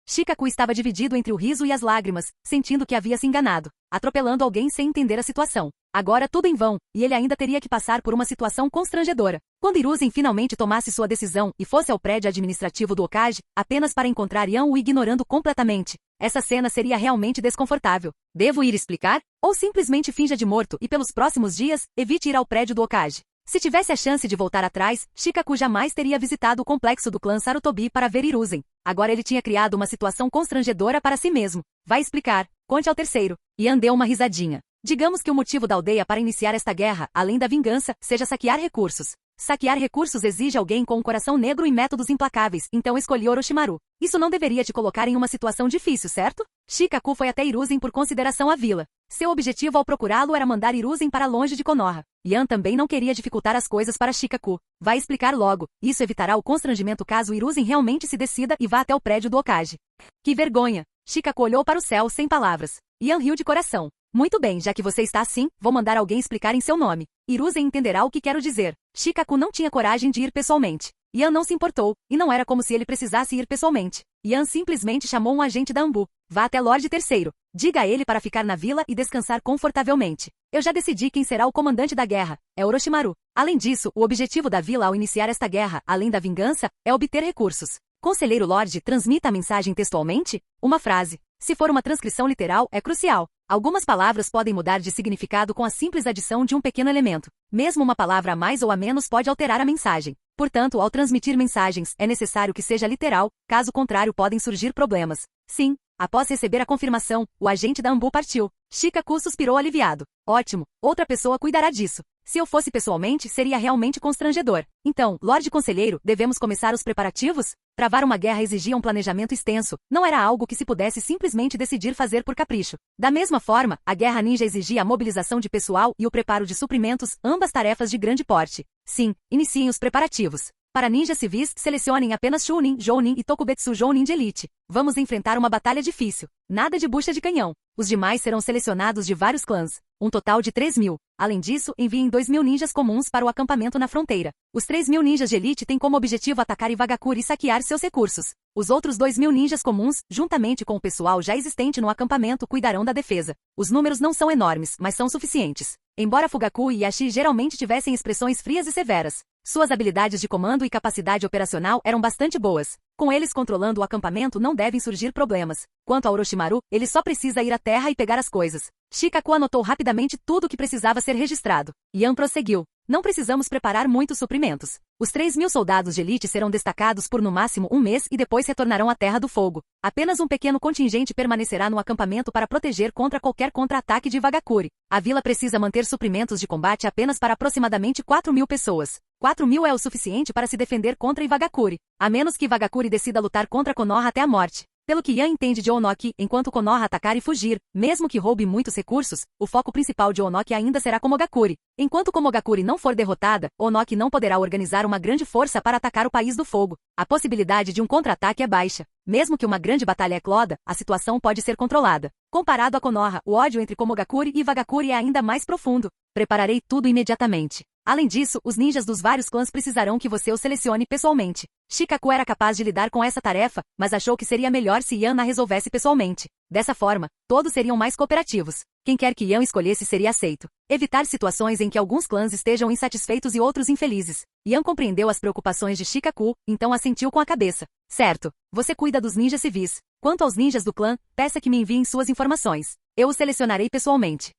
Shikaku estava dividido entre o riso e as lágrimas, sentindo que havia se enganado, atropelando alguém sem entender a situação. Agora tudo em vão, e ele ainda teria que passar por uma situação constrangedora. Quando Hiruzen finalmente tomasse sua decisão e fosse ao prédio administrativo do Hokage, apenas para encontrar Yan o ignorando completamente, essa cena seria realmente desconfortável. Devo ir explicar? Ou simplesmente finja de morto e pelos próximos dias, evite ir ao prédio do Hokage? Se tivesse a chance de voltar atrás, Shikaku jamais teria visitado o complexo do clã Sarutobi para ver Hiruzen. Agora ele tinha criado uma situação constrangedora para si mesmo. Vai explicar. Conte ao terceiro. Yan deu uma risadinha. Digamos que o motivo da aldeia para iniciar esta guerra, além da vingança, seja saquear recursos. Saquear recursos exige alguém com um coração negro e métodos implacáveis, então escolhi Orochimaru. Isso não deveria te colocar em uma situação difícil, certo? Shikaku foi até Hiruzen por consideração à vila. Seu objetivo ao procurá-lo era mandar Hiruzen para longe de Konoha. Yan também não queria dificultar as coisas para Shikaku. Vai explicar logo. Isso evitará o constrangimento caso Hiruzen realmente se decida e vá até o prédio do Hokage. Que vergonha! Shikaku olhou para o céu sem palavras. Yan riu de coração. Muito bem, já que você está assim, vou mandar alguém explicar em seu nome. Hiruzen entenderá o que quero dizer. Shikaku não tinha coragem de ir pessoalmente. Yan não se importou, e não era como se ele precisasse ir pessoalmente. Yan simplesmente chamou um agente da Anbu. Vá até Lorde Terceiro. Diga a ele para ficar na vila e descansar confortavelmente. Eu já decidi quem será o comandante da guerra. É Orochimaru. Além disso, o objetivo da vila ao iniciar esta guerra, além da vingança, é obter recursos. Conselheiro Lorde, transmita a mensagem textualmente? Uma frase. Se for uma transcrição literal, é crucial. Algumas palavras podem mudar de significado com a simples adição de um pequeno elemento. Mesmo uma palavra a mais ou a menos pode alterar a mensagem. Portanto, ao transmitir mensagens, é necessário que seja literal, caso contrário podem surgir problemas. Sim. Após receber a confirmação, o agente da Anbu partiu. Shikaku suspirou aliviado. Ótimo, outra pessoa cuidará disso. Se eu fosse pessoalmente, seria realmente constrangedor. Então, Lorde Conselheiro, devemos começar os preparativos? Travar uma guerra exigia um planejamento extenso, não era algo que se pudesse simplesmente decidir fazer por capricho. Da mesma forma, a guerra ninja exigia a mobilização de pessoal e o preparo de suprimentos, ambas tarefas de grande porte. Sim, iniciem os preparativos. Para ninjas civis, selecionem apenas Chunin, Jounin e Tokubetsu Jounin de elite. Vamos enfrentar uma batalha difícil. Nada de bucha de canhão. Os demais serão selecionados de vários clãs. Um total de 3.000. Além disso, enviem 2.000 ninjas comuns para o acampamento na fronteira. Os 3.000 ninjas de elite têm como objetivo atacar Iwagakure e saquear seus recursos. Os outros 2.000 ninjas comuns, juntamente com o pessoal já existente no acampamento, cuidarão da defesa. Os números não são enormes, mas são suficientes. Embora Fugaku e Yashi geralmente tivessem expressões frias e severas, suas habilidades de comando e capacidade operacional eram bastante boas. Com eles controlando o acampamento não devem surgir problemas. Quanto a Orochimaru, ele só precisa ir à terra e pegar as coisas. Shikaku anotou rapidamente tudo o que precisava ser registrado. Yan prosseguiu. Não precisamos preparar muitos suprimentos. Os 3.000 soldados de elite serão destacados por no máximo um mês e depois retornarão à Terra do Fogo. Apenas um pequeno contingente permanecerá no acampamento para proteger contra qualquer contra-ataque de Iwagakure. A vila precisa manter suprimentos de combate apenas para aproximadamente 4.000 pessoas. 4.000 é o suficiente para se defender contra Iwagakure, a menos que Iwagakure decida lutar contra Konoha até a morte. Pelo que Yan entende de Onoki, enquanto Konoha atacar e fugir, mesmo que roube muitos recursos, o foco principal de Onoki ainda será Komogakure. Enquanto Komogakure não for derrotada, Onoki não poderá organizar uma grande força para atacar o País do Fogo. A possibilidade de um contra-ataque é baixa. Mesmo que uma grande batalha ecloda, a situação pode ser controlada. Comparado a Konoha, o ódio entre Komogakure e Iwagakure é ainda mais profundo. Prepararei tudo imediatamente. Além disso, os ninjas dos vários clãs precisarão que você os selecione pessoalmente. Shikaku era capaz de lidar com essa tarefa, mas achou que seria melhor se Yan a resolvesse pessoalmente. Dessa forma, todos seriam mais cooperativos. Quem quer que Yan escolhesse seria aceito. Evitar situações em que alguns clãs estejam insatisfeitos e outros infelizes. Yan compreendeu as preocupações de Shikaku, então assentiu com a cabeça. Certo, você cuida dos ninjas civis. Quanto aos ninjas do clã, peça que me enviem suas informações. Eu os selecionarei pessoalmente.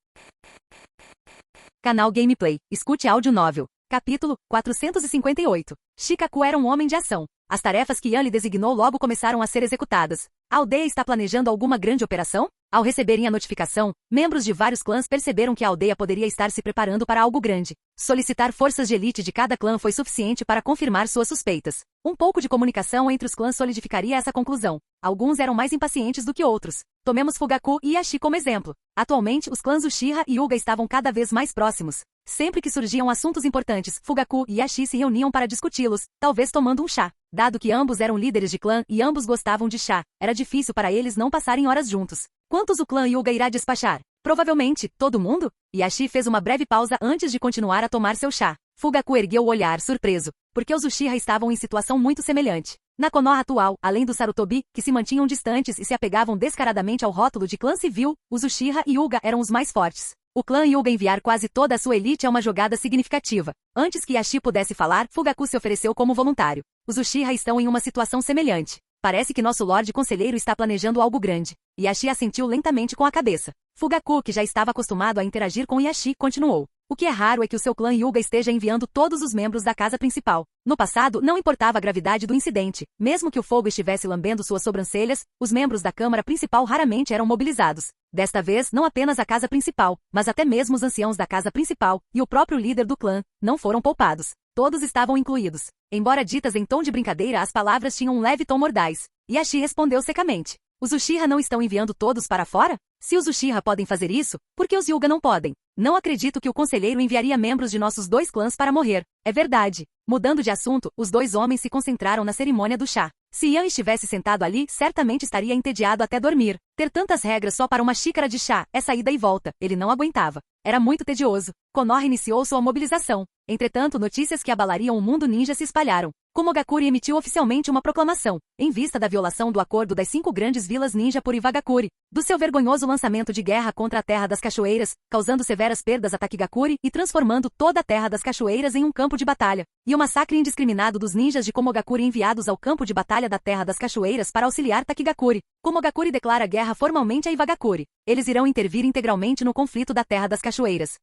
Canal Gameplay. Escute áudio novel. Capítulo 458. Shikaku era um homem de ação. As tarefas que Yan lhe designou logo começaram a ser executadas. A aldeia está planejando alguma grande operação? Ao receberem a notificação, membros de vários clãs perceberam que a aldeia poderia estar se preparando para algo grande. Solicitar forças de elite de cada clã foi suficiente para confirmar suas suspeitas. Um pouco de comunicação entre os clãs solidificaria essa conclusão. Alguns eram mais impacientes do que outros. Tomemos Fugaku e Yashi como exemplo. Atualmente, os clãs Uchiha e Hyuga estavam cada vez mais próximos. Sempre que surgiam assuntos importantes, Fugaku e Yashi se reuniam para discuti-los, talvez tomando um chá. Dado que ambos eram líderes de clã e ambos gostavam de chá, era difícil para eles não passarem horas juntos. Quantos o clã Hyuga irá despachar? Provavelmente, todo mundo? Yashi fez uma breve pausa antes de continuar a tomar seu chá. Fugaku ergueu o olhar, surpreso, porque os Uchiha estavam em situação muito semelhante. Na Konoha atual, além do Sarutobi, que se mantinham distantes e se apegavam descaradamente ao rótulo de clã civil, os Uchiha e Hyuga eram os mais fortes. O clã Hyuga enviar quase toda a sua elite é uma jogada significativa. Antes que Yashi pudesse falar, Fugaku se ofereceu como voluntário. Os Uchiha estão em uma situação semelhante. Parece que nosso Lorde Conselheiro está planejando algo grande. Yashi assentiu lentamente com a cabeça. Fugaku, que já estava acostumado a interagir com Yashi, continuou. O que é raro é que o seu clã Hyuga esteja enviando todos os membros da casa principal. No passado, não importava a gravidade do incidente. Mesmo que o fogo estivesse lambendo suas sobrancelhas, os membros da Câmara Principal raramente eram mobilizados. Desta vez, não apenas a casa principal, mas até mesmo os anciãos da casa principal e o próprio líder do clã não foram poupados. Todos estavam incluídos. Embora ditas em tom de brincadeira, as palavras tinham um leve tom mordaz. Yashi respondeu secamente. Os Uchiha não estão enviando todos para fora? Se os Uchiha podem fazer isso, por que os Hyuga não podem? Não acredito que o conselheiro enviaria membros de nossos dois clãs para morrer. É verdade. Mudando de assunto, os dois homens se concentraram na cerimônia do chá. Se Yan estivesse sentado ali, certamente estaria entediado até dormir. Ter tantas regras só para uma xícara de chá, essa ida e volta, ele não aguentava. Era muito tedioso. Konoha iniciou sua mobilização. Entretanto, notícias que abalariam o mundo ninja se espalharam. Komogakure emitiu oficialmente uma proclamação, em vista da violação do acordo das 5 grandes vilas ninja por Iwagakure, do seu vergonhoso lançamento de guerra contra a Terra das Cachoeiras, causando severas perdas a Takigakure e transformando toda a Terra das Cachoeiras em um campo de batalha, e o massacre indiscriminado dos ninjas de Komogakure enviados ao campo de batalha da Terra das Cachoeiras para auxiliar Takigakure. Komogakure declara guerra formalmente a Iwagakure. Eles irão intervir integralmente no conflito da Terra das Cachoeiras.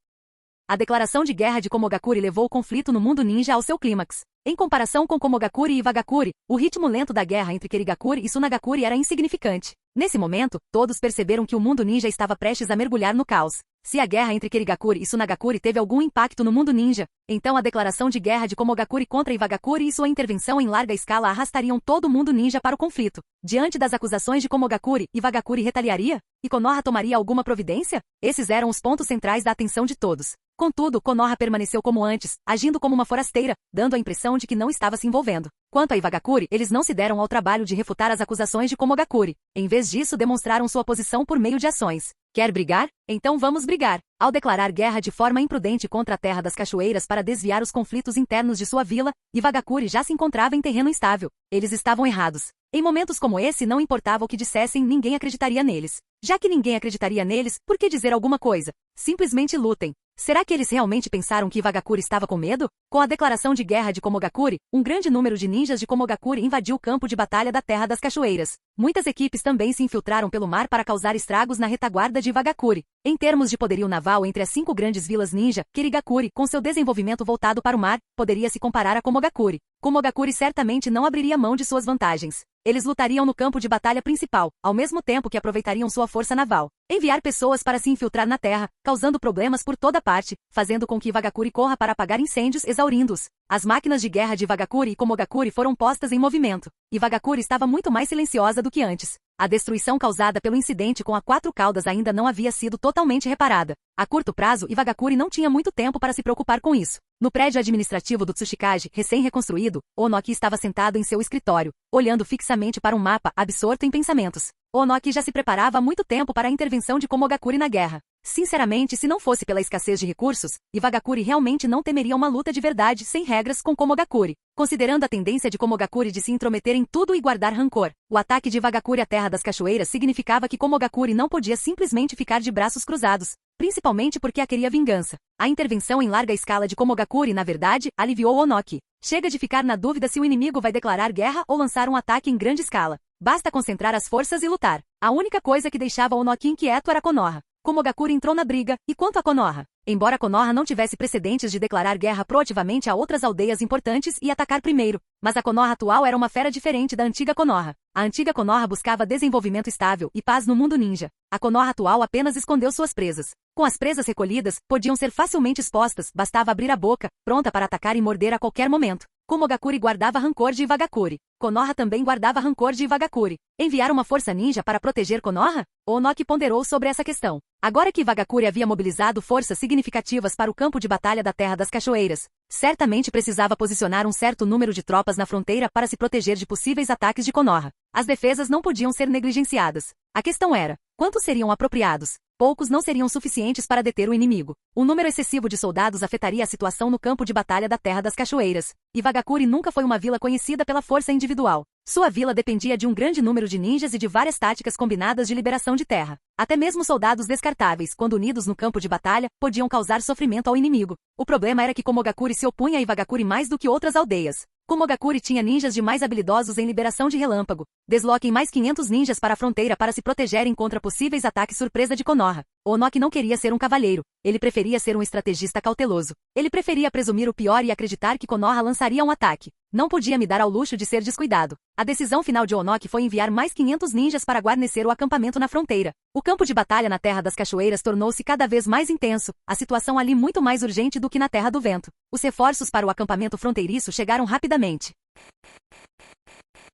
A declaração de guerra de Komogakure levou o conflito no mundo ninja ao seu clímax. Em comparação com Komogakure e Iwagakure, o ritmo lento da guerra entre Kirigakure e Tsunagakure era insignificante. Nesse momento, todos perceberam que o mundo ninja estava prestes a mergulhar no caos. Se a guerra entre Kirigakure e Tsunagakure teve algum impacto no mundo ninja, então a declaração de guerra de Komogakure contra Iwagakure e sua intervenção em larga escala arrastariam todo o mundo ninja para o conflito. Diante das acusações de Komogakure, Iwagakure retaliaria? E Konoha tomaria alguma providência? Esses eram os pontos centrais da atenção de todos. Contudo, Konoha permaneceu como antes, agindo como uma forasteira, dando a impressão de que não estava se envolvendo. Quanto a Iwagakure, eles não se deram ao trabalho de refutar as acusações de Komogakure. Em vez disso, demonstraram sua posição por meio de ações. Quer brigar? Então vamos brigar. Ao declarar guerra de forma imprudente contra a Terra das Cachoeiras para desviar os conflitos internos de sua vila, Iwagakure já se encontrava em terreno instável. Eles estavam errados. Em momentos como esse, não importava o que dissessem, ninguém acreditaria neles. Já que ninguém acreditaria neles, por que dizer alguma coisa? Simplesmente lutem. Será que eles realmente pensaram que Iwagakure estava com medo? Com a declaração de guerra de Komogakure, um grande número de ninjas de Komogakure invadiu o campo de batalha da Terra das Cachoeiras. Muitas equipes também se infiltraram pelo mar para causar estragos na retaguarda de Iwagakure. Em termos de poderio naval, naval entre as 5 grandes vilas ninja, Kirigakuri, com seu desenvolvimento voltado para o mar, poderia se comparar a Komogakuri. Komogakuri certamente não abriria mão de suas vantagens. Eles lutariam no campo de batalha principal, ao mesmo tempo que aproveitariam sua força naval. Enviar pessoas para se infiltrar na terra, causando problemas por toda parte, fazendo com que Iwagakuri corra para apagar incêndios, exaurindo-os. As máquinas de guerra de Iwagakuri e Komogakuri foram postas em movimento. Iwagakuri estava muito mais silenciosa do que antes. A destruição causada pelo incidente com a 4 caudas ainda não havia sido totalmente reparada. A curto prazo, Iwagakuri não tinha muito tempo para se preocupar com isso. No prédio administrativo do Tsushikage, recém-reconstruído, Onoki estava sentado em seu escritório, olhando fixamente para um mapa, absorto em pensamentos. Onoki já se preparava há muito tempo para a intervenção de Komogakuri na guerra. Sinceramente, se não fosse pela escassez de recursos, Iwagakuri realmente não temeria uma luta de verdade sem regras com Komogakuri. Considerando a tendência de Komogakuri de se intrometer em tudo e guardar rancor, o ataque de Iwagakuri à Terra das Cachoeiras significava que Komogakuri não podia simplesmente ficar de braços cruzados, principalmente porque a queria vingança. A intervenção em larga escala de Komogakuri, na verdade, aliviou Onoki. Chega de ficar na dúvida se o inimigo vai declarar guerra ou lançar um ataque em grande escala. Basta concentrar as forças e lutar. A única coisa que deixava Onoki inquieto era Konoha. Komogakuri entrou na briga, e quanto a Konoha? Embora Konoha não tivesse precedentes de declarar guerra proativamente a outras aldeias importantes e atacar primeiro, mas a Konoha atual era uma fera diferente da antiga Konoha. A antiga Konoha buscava desenvolvimento estável e paz no mundo ninja. A Konoha atual apenas escondeu suas presas. Com as presas recolhidas, podiam ser facilmente expostas, bastava abrir a boca, pronta para atacar e morder a qualquer momento. Komogakuri guardava rancor de Iwagakuri. Konoha também guardava rancor de Iwagakuri. Enviar uma força ninja para proteger Konoha? Onoki ponderou sobre essa questão. Agora que Iwagakuri havia mobilizado forças significativas para o campo de batalha da Terra das Cachoeiras, certamente precisava posicionar um certo número de tropas na fronteira para se proteger de possíveis ataques de Konoha. As defesas não podiam ser negligenciadas. A questão era, quantos seriam apropriados? Poucos não seriam suficientes para deter o inimigo. O número excessivo de soldados afetaria a situação no campo de batalha da Terra das Cachoeiras. Iwagakuri nunca foi uma vila conhecida pela força individual. Sua vila dependia de um grande número de ninjas e de várias táticas combinadas de liberação de terra. Até mesmo soldados descartáveis, quando unidos no campo de batalha, podiam causar sofrimento ao inimigo. O problema era que Komogakuri se opunha a Iwagakuri mais do que outras aldeias. Komogakuri tinha ninjas demais habilidosos em liberação de relâmpago. Desloquem mais 500 ninjas para a fronteira para se protegerem contra possíveis ataques surpresa de Konoha. Onoki não queria ser um cavaleiro. Ele preferia ser um estrategista cauteloso. Ele preferia presumir o pior e acreditar que Konoha lançaria um ataque. Não podia me dar ao luxo de ser descuidado. A decisão final de Onoki foi enviar mais 500 ninjas para guarnecer o acampamento na fronteira. O campo de batalha na Terra das Cachoeiras tornou-se cada vez mais intenso, a situação ali muito mais urgente do que na Terra do Vento. Os reforços para o acampamento fronteiriço chegaram rapidamente.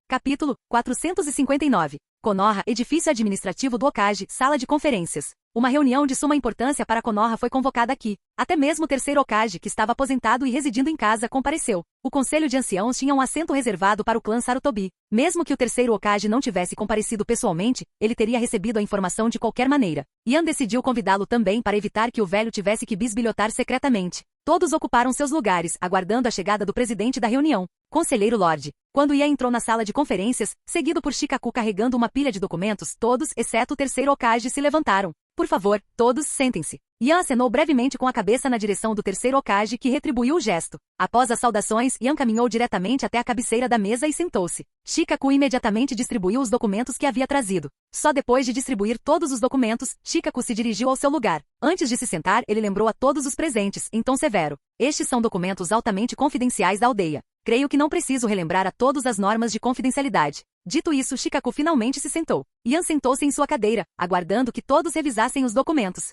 Capítulo 459. Konoha, edifício administrativo do Hokage, sala de conferências. Uma reunião de suma importância para Konoha foi convocada aqui. Até mesmo o terceiro Hokage, que estava aposentado e residindo em casa, compareceu. O conselho de anciãos tinha um assento reservado para o clã Sarutobi. Mesmo que o terceiro Hokage não tivesse comparecido pessoalmente, ele teria recebido a informação de qualquer maneira. Yan decidiu convidá-lo também para evitar que o velho tivesse que bisbilhotar secretamente. Todos ocuparam seus lugares, aguardando a chegada do presidente da reunião, Conselheiro Lorde. Quando Yan entrou na sala de conferências, seguido por Shikaku carregando uma pilha de documentos, todos, exceto o terceiro Hokage, se levantaram. Por favor, todos sentem-se. Yan acenou brevemente com a cabeça na direção do terceiro Hokage, que retribuiu o gesto. Após as saudações, Yan caminhou diretamente até a cabeceira da mesa e sentou-se. Shikaku imediatamente distribuiu os documentos que havia trazido. Só depois de distribuir todos os documentos, Shikaku se dirigiu ao seu lugar. Antes de se sentar, ele lembrou a todos os presentes, em tom severo. Estes são documentos altamente confidenciais da aldeia. Creio que não preciso relembrar a todos as normas de confidencialidade. Dito isso, Shikaku finalmente se sentou. Yan sentou-se em sua cadeira, aguardando que todos revisassem os documentos.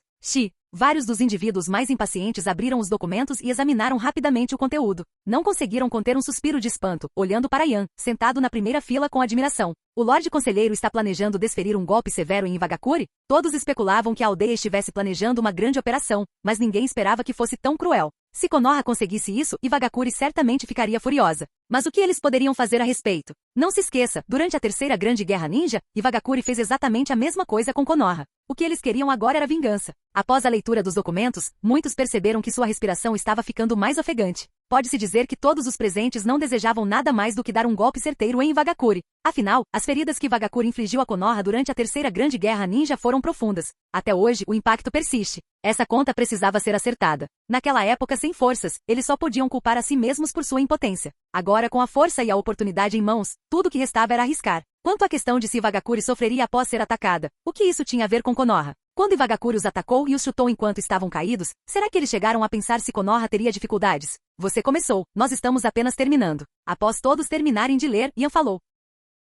Vários dos indivíduos mais impacientes abriram os documentos e examinaram rapidamente o conteúdo. Não conseguiram conter um suspiro de espanto, olhando para Yan, sentado na primeira fila com admiração. O Lorde Conselheiro está planejando desferir um golpe severo em Iwagakuri? Todos especulavam que a aldeia estivesse planejando uma grande operação, mas ninguém esperava que fosse tão cruel. Se Konoha conseguisse isso, Iwagakuri certamente ficaria furiosa. Mas o que eles poderiam fazer a respeito? Não se esqueça, durante a Terceira Grande Guerra Ninja, Iwagakuri fez exatamente a mesma coisa com Konoha. O que eles queriam agora era vingança. Após a leitura dos documentos, muitos perceberam que sua respiração estava ficando mais ofegante. Pode-se dizer que todos os presentes não desejavam nada mais do que dar um golpe certeiro em Iwagakuri. Afinal, as feridas que Iwagakuri infligiu a Konoha durante a Terceira Grande Guerra Ninja foram profundas. Até hoje, o impacto persiste. Essa conta precisava ser acertada. Naquela época, sem forças, eles só podiam culpar a si mesmos por sua impotência. Agora, com a força e a oportunidade em mãos, tudo que restava era arriscar. Quanto à questão de se Iwagakuri sofreria após ser atacada, o que isso tinha a ver com Konoha? Quando Ivagakure os atacou e os chutou enquanto estavam caídos, será que eles chegaram a pensar se Konoha teria dificuldades? Você começou, nós estamos apenas terminando. Após todos terminarem de ler, Ian falou.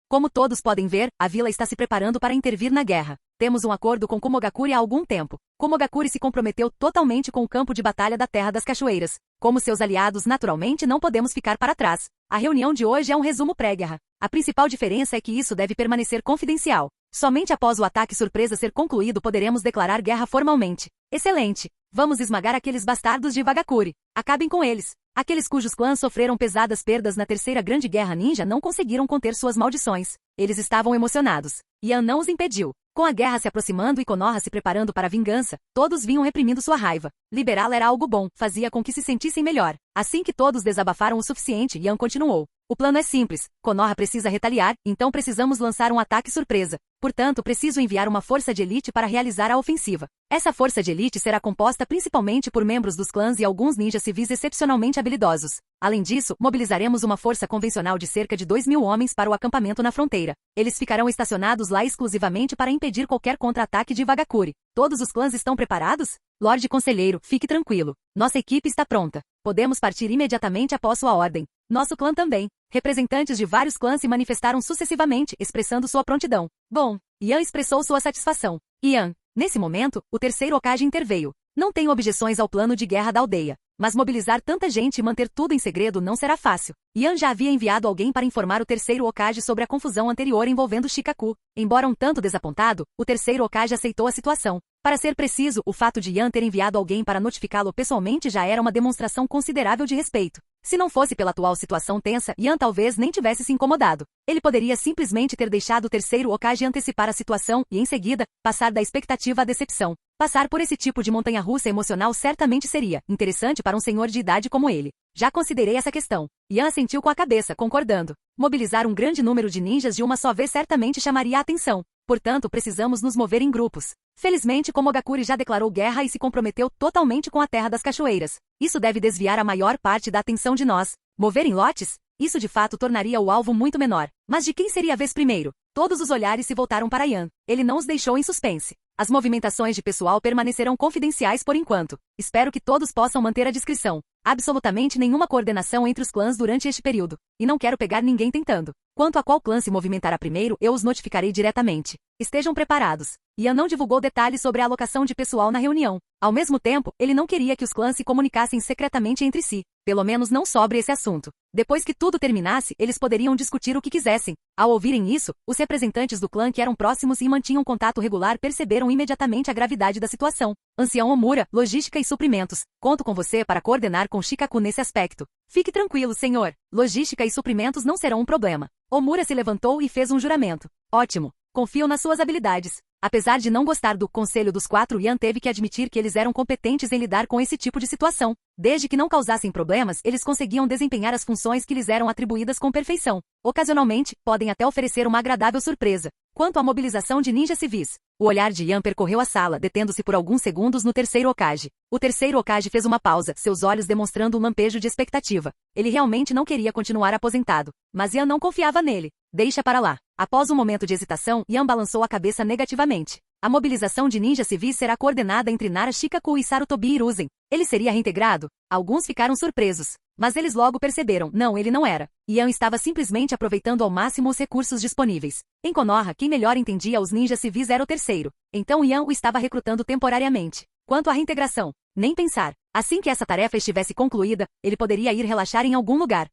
Como todos podem ver, a vila está se preparando para intervir na guerra. Temos um acordo com Kumogakure há algum tempo. Kumogakure se comprometeu totalmente com o campo de batalha da Terra das Cachoeiras. Como seus aliados, naturalmente não podemos ficar para trás. A reunião de hoje é um resumo pré-guerra. A principal diferença é que isso deve permanecer confidencial. Somente após o ataque surpresa ser concluído poderemos declarar guerra formalmente. Excelente! Vamos esmagar aqueles bastardos de Ivagakure. Acabem com eles. Aqueles cujos clãs sofreram pesadas perdas na Terceira Grande Guerra Ninja não conseguiram conter suas maldições. Eles estavam emocionados. Ian não os impediu. Com a guerra se aproximando e Konoha se preparando para a vingança, todos vinham reprimindo sua raiva. Liberá-la era algo bom, fazia com que se sentissem melhor. Assim que todos desabafaram o suficiente, Ian continuou. O plano é simples. Konoha precisa retaliar, então precisamos lançar um ataque surpresa. Portanto, preciso enviar uma força de elite para realizar a ofensiva. Essa força de elite será composta principalmente por membros dos clãs e alguns ninjas civis excepcionalmente habilidosos. Além disso, mobilizaremos uma força convencional de cerca de 2.000 homens para o acampamento na fronteira. Eles ficarão estacionados lá exclusivamente para impedir qualquer contra-ataque de Ivagakure. Todos os clãs estão preparados? Lorde Conselheiro, fique tranquilo. Nossa equipe está pronta. Podemos partir imediatamente após sua ordem. Nosso clã também. Representantes de vários clãs se manifestaram sucessivamente, expressando sua prontidão. Bom, Ian expressou sua satisfação. Ian. Nesse momento, o terceiro Hokage interveio. Não tenho objeções ao plano de guerra da aldeia. Mas mobilizar tanta gente e manter tudo em segredo não será fácil. Ian já havia enviado alguém para informar o terceiro Hokage sobre a confusão anterior envolvendo Shikaku. Embora um tanto desapontado, o terceiro Hokage aceitou a situação. Para ser preciso, o fato de Ian ter enviado alguém para notificá-lo pessoalmente já era uma demonstração considerável de respeito. Se não fosse pela atual situação tensa, Ian talvez nem tivesse se incomodado. Ele poderia simplesmente ter deixado o terceiro Hokage antecipar a situação e, em seguida, passar da expectativa à decepção. Passar por esse tipo de montanha-russa emocional certamente seria interessante para um senhor de idade como ele. Já considerei essa questão. Ian assentiu com a cabeça, concordando. Mobilizar um grande número de ninjas de uma só vez certamente chamaria a atenção. Portanto, precisamos nos mover em grupos. Felizmente, Kumogakure já declarou guerra e se comprometeu totalmente com a Terra das Cachoeiras. Isso deve desviar a maior parte da atenção de nós. Mover em lotes? Isso de fato tornaria o alvo muito menor. Mas de quem seria a vez primeiro? Todos os olhares se voltaram para Ian. Ele não os deixou em suspense. As movimentações de pessoal permanecerão confidenciais por enquanto. Espero que todos possam manter a discrição. Absolutamente nenhuma coordenação entre os clãs durante este período. E não quero pegar ninguém tentando. Quanto a qual clã se movimentará primeiro, eu os notificarei diretamente. Estejam preparados. Ian não divulgou detalhes sobre a alocação de pessoal na reunião. Ao mesmo tempo, ele não queria que os clãs se comunicassem secretamente entre si. Pelo menos não sobre esse assunto. Depois que tudo terminasse, eles poderiam discutir o que quisessem. Ao ouvirem isso, os representantes do clã que eram próximos e mantinham contato regular perceberam imediatamente a gravidade da situação. Ancião Omura, logística e suprimentos. Conto com você para coordenar com Shikaku nesse aspecto. Fique tranquilo, senhor. Logística e suprimentos não serão um problema. Omura se levantou e fez um juramento. Ótimo. Confio nas suas habilidades. Apesar de não gostar do Conselho dos Quatro, Ian teve que admitir que eles eram competentes em lidar com esse tipo de situação. Desde que não causassem problemas, eles conseguiam desempenhar as funções que lhes eram atribuídas com perfeição. Ocasionalmente, podem até oferecer uma agradável surpresa. Quanto à mobilização de ninjas civis, o olhar de Ian percorreu a sala, detendo-se por alguns segundos no terceiro Hokage. O terceiro Hokage fez uma pausa, seus olhos demonstrando um lampejo de expectativa. Ele realmente não queria continuar aposentado. Mas Ian não confiava nele. Deixa para lá. Após um momento de hesitação, Ian balançou a cabeça negativamente. A mobilização de ninjas civis será coordenada entre Nara Shikaku e Sarutobi Hiruzen. Ele seria reintegrado? Alguns ficaram surpresos. Mas eles logo perceberam, não, ele não era. Ian estava simplesmente aproveitando ao máximo os recursos disponíveis. Em Konoha, quem melhor entendia os ninjas civis era o terceiro. Então Ian o estava recrutando temporariamente. Quanto à reintegração, nem pensar. Assim que essa tarefa estivesse concluída, ele poderia ir relaxar em algum lugar.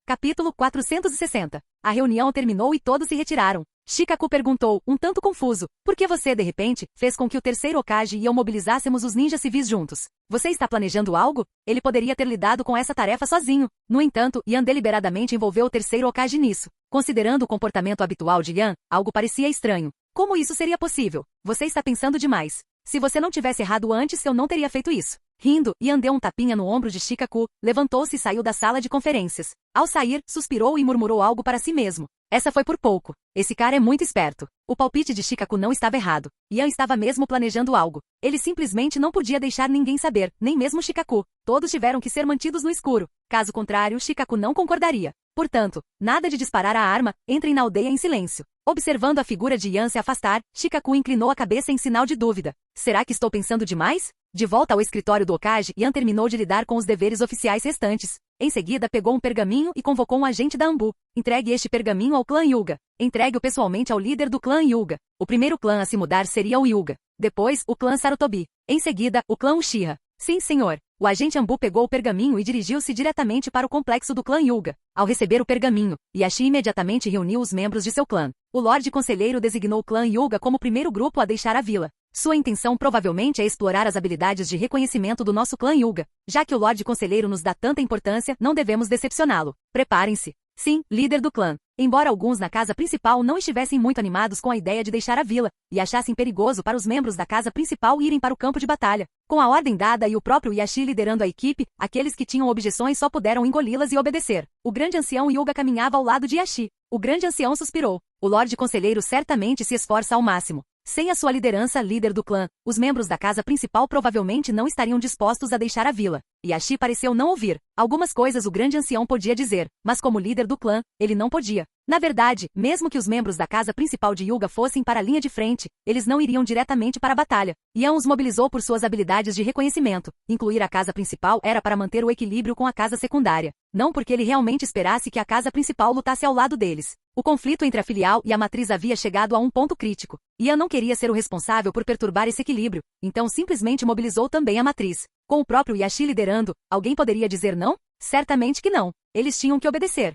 Capítulo 460. A reunião terminou e todos se retiraram. Shikaku perguntou, um tanto confuso, por que você, de repente, fez com que o terceiro Hokage e eu mobilizássemos os ninjas civis juntos? Você está planejando algo? Ele poderia ter lidado com essa tarefa sozinho. No entanto, Ian deliberadamente envolveu o terceiro Hokage nisso. Considerando o comportamento habitual de Ian, algo parecia estranho. Como isso seria possível? Você está pensando demais. Se você não tivesse errado antes, eu não teria feito isso. Rindo, Ian deu um tapinha no ombro de Shikaku, levantou-se e saiu da sala de conferências. Ao sair, suspirou e murmurou algo para si mesmo. Essa foi por pouco. Esse cara é muito esperto. O palpite de Shikaku não estava errado. Yan estava mesmo planejando algo. Ele simplesmente não podia deixar ninguém saber, nem mesmo Shikaku. Todos tiveram que ser mantidos no escuro. Caso contrário, Shikaku não concordaria. Portanto, nada de disparar a arma, entrem na aldeia em silêncio. Observando a figura de Yan se afastar, Shikaku inclinou a cabeça em sinal de dúvida. Será que estou pensando demais? De volta ao escritório do Hokage, Yan terminou de lidar com os deveres oficiais restantes. Em seguida, pegou um pergaminho e convocou um agente da Anbu. Entregue este pergaminho ao clã Hyuga. Entregue-o pessoalmente ao líder do clã Hyuga. O primeiro clã a se mudar seria o Hyuga. Depois, o clã Sarutobi. Em seguida, o clã Uchiha. Sim, senhor. O agente Anbu pegou o pergaminho e dirigiu-se diretamente para o complexo do clã Hyuga. Ao receber o pergaminho, Yashi imediatamente reuniu os membros de seu clã. O Lorde Conselheiro designou o clã Hyuga como o primeiro grupo a deixar a vila. Sua intenção provavelmente é explorar as habilidades de reconhecimento do nosso clã Hyuga. Já que o Lorde Conselheiro nos dá tanta importância, não devemos decepcioná-lo. Preparem-se. Sim, líder do clã. Embora alguns na casa principal não estivessem muito animados com a ideia de deixar a vila, e achassem perigoso para os membros da casa principal irem para o campo de batalha. Com a ordem dada e o próprio Yashi liderando a equipe, aqueles que tinham objeções só puderam engoli-las e obedecer. O grande ancião Hyuga caminhava ao lado de Yashi. O grande ancião suspirou. O Lorde Conselheiro certamente se esforça ao máximo. Sem a sua liderança, líder do clã, os membros da casa principal provavelmente não estariam dispostos a deixar a vila. Yashi pareceu não ouvir. Algumas coisas o grande ancião podia dizer, mas como líder do clã, ele não podia. Na verdade, mesmo que os membros da casa principal de Hyuga fossem para a linha de frente, eles não iriam diretamente para a batalha. Yan os mobilizou por suas habilidades de reconhecimento. Incluir a casa principal era para manter o equilíbrio com a casa secundária. Não porque ele realmente esperasse que a casa principal lutasse ao lado deles. O conflito entre a filial e a matriz havia chegado a um ponto crítico. Yan não queria ser o responsável por perturbar esse equilíbrio, então simplesmente mobilizou também a matriz. Com o próprio Yashi liderando, alguém poderia dizer não? Certamente que não. Eles tinham que obedecer.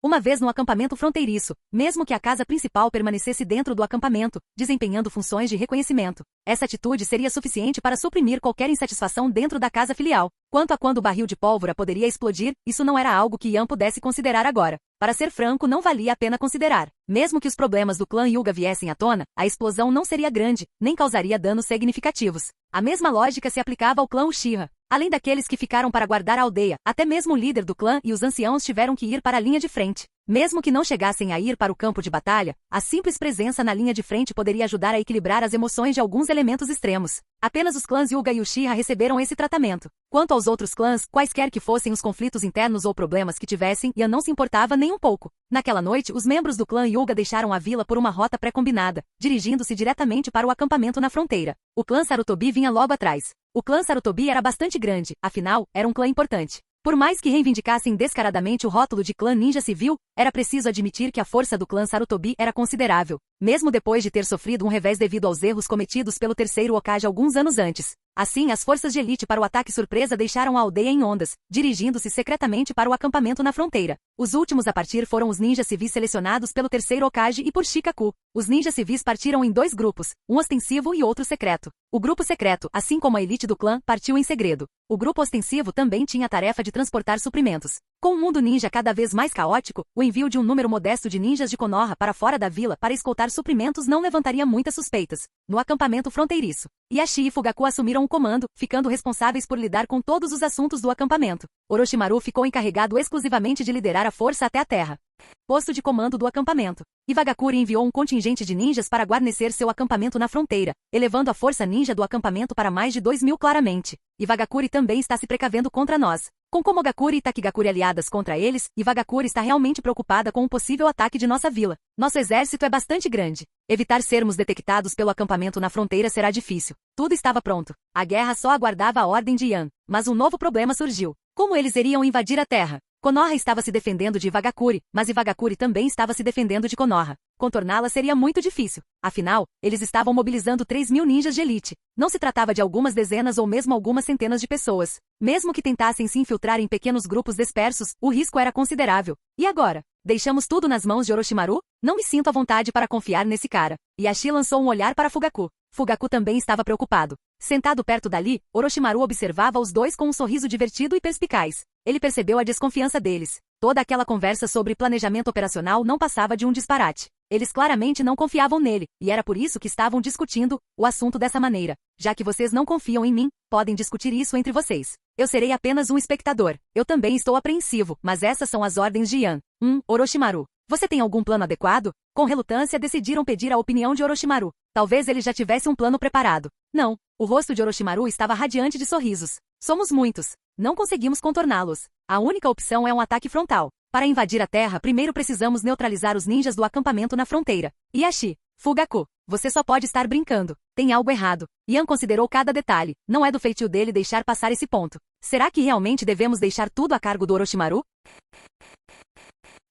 Uma vez no acampamento fronteiriço, mesmo que a casa principal permanecesse dentro do acampamento, desempenhando funções de reconhecimento, essa atitude seria suficiente para suprimir qualquer insatisfação dentro da casa filial. Quanto a quando o barril de pólvora poderia explodir, isso não era algo que Yan pudesse considerar agora. Para ser franco, não valia a pena considerar. Mesmo que os problemas do clã Hyuga viessem à tona, a explosão não seria grande, nem causaria danos significativos. A mesma lógica se aplicava ao clã Uchiha. Além daqueles que ficaram para guardar a aldeia, até mesmo o líder do clã e os anciãos tiveram que ir para a linha de frente. Mesmo que não chegassem a ir para o campo de batalha, a simples presença na linha de frente poderia ajudar a equilibrar as emoções de alguns elementos extremos. Apenas os clãs Hyuga e Uchiha receberam esse tratamento. Quanto aos outros clãs, quaisquer que fossem os conflitos internos ou problemas que tivessem, Yan não se importava nem um pouco. Naquela noite, os membros do clã Hyuga deixaram a vila por uma rota pré-combinada, dirigindo-se diretamente para o acampamento na fronteira. O clã Sarutobi vinha logo atrás. O clã Sarutobi era bastante grande, afinal, era um clã importante. Por mais que reivindicassem descaradamente o rótulo de clã ninja civil, era preciso admitir que a força do clã Sarutobi era considerável, mesmo depois de ter sofrido um revés devido aos erros cometidos pelo terceiro Hokage alguns anos antes. Assim, as forças de elite para o ataque surpresa deixaram a aldeia em ondas, dirigindo-se secretamente para o acampamento na fronteira. Os últimos a partir foram os ninjas civis selecionados pelo terceiro Hokage e por Shikaku. Os ninjas civis partiram em dois grupos, um ostensivo e outro secreto. O grupo secreto, assim como a elite do clã, partiu em segredo. O grupo ostensivo também tinha a tarefa de transportar suprimentos. Com o mundo ninja cada vez mais caótico, o envio de um número modesto de ninjas de Konoha para fora da vila para escoltar suprimentos não levantaria muitas suspeitas. No acampamento fronteiriço, Yashi e Fugaku assumiram o comando, ficando responsáveis por lidar com todos os assuntos do acampamento. Orochimaru ficou encarregado exclusivamente de liderar a força até a terra. Posto de comando do acampamento. Iwagakuri enviou um contingente de ninjas para guarnecer seu acampamento na fronteira, elevando a força ninja do acampamento para mais de 2.000 claramente. Iwagakuri também está se precavendo contra nós. Com Komogakuri e Takigakuri aliadas contra eles, Iwagakuri está realmente preocupada com um possível ataque de nossa vila. Nosso exército é bastante grande. Evitar sermos detectados pelo acampamento na fronteira será difícil. Tudo estava pronto. A guerra só aguardava a ordem de Yan. Mas um novo problema surgiu. Como eles iriam invadir a terra? Konoha estava se defendendo de Iwagakuri, mas Iwagakuri também estava se defendendo de Konoha. Contorná-la seria muito difícil. Afinal, eles estavam mobilizando 3.000 ninjas de elite. Não se tratava de algumas dezenas ou mesmo algumas centenas de pessoas. Mesmo que tentassem se infiltrar em pequenos grupos dispersos, o risco era considerável. E agora? Deixamos tudo nas mãos de Orochimaru? Não me sinto à vontade para confiar nesse cara. Yashi lançou um olhar para Fugaku. Fugaku também estava preocupado. Sentado perto dali, Orochimaru observava os dois com um sorriso divertido e perspicaz. Ele percebeu a desconfiança deles. Toda aquela conversa sobre planejamento operacional não passava de um disparate. Eles claramente não confiavam nele, e era por isso que estavam discutindo o assunto dessa maneira. Já que vocês não confiam em mim, podem discutir isso entre vocês. Eu serei apenas um espectador. Eu também estou apreensivo, mas essas são as ordens de Yan. Orochimaru. Você tem algum plano adequado? Com relutância decidiram pedir a opinião de Orochimaru. Talvez ele já tivesse um plano preparado. Não, o rosto de Orochimaru estava radiante de sorrisos. Somos muitos. Não conseguimos contorná-los. A única opção é um ataque frontal. Para invadir a Terra, primeiro precisamos neutralizar os ninjas do acampamento na fronteira. Yashi, Fugaku, você só pode estar brincando. Tem algo errado. Ian considerou cada detalhe. Não é do feitio dele deixar passar esse ponto. Será que realmente devemos deixar tudo a cargo do Orochimaru?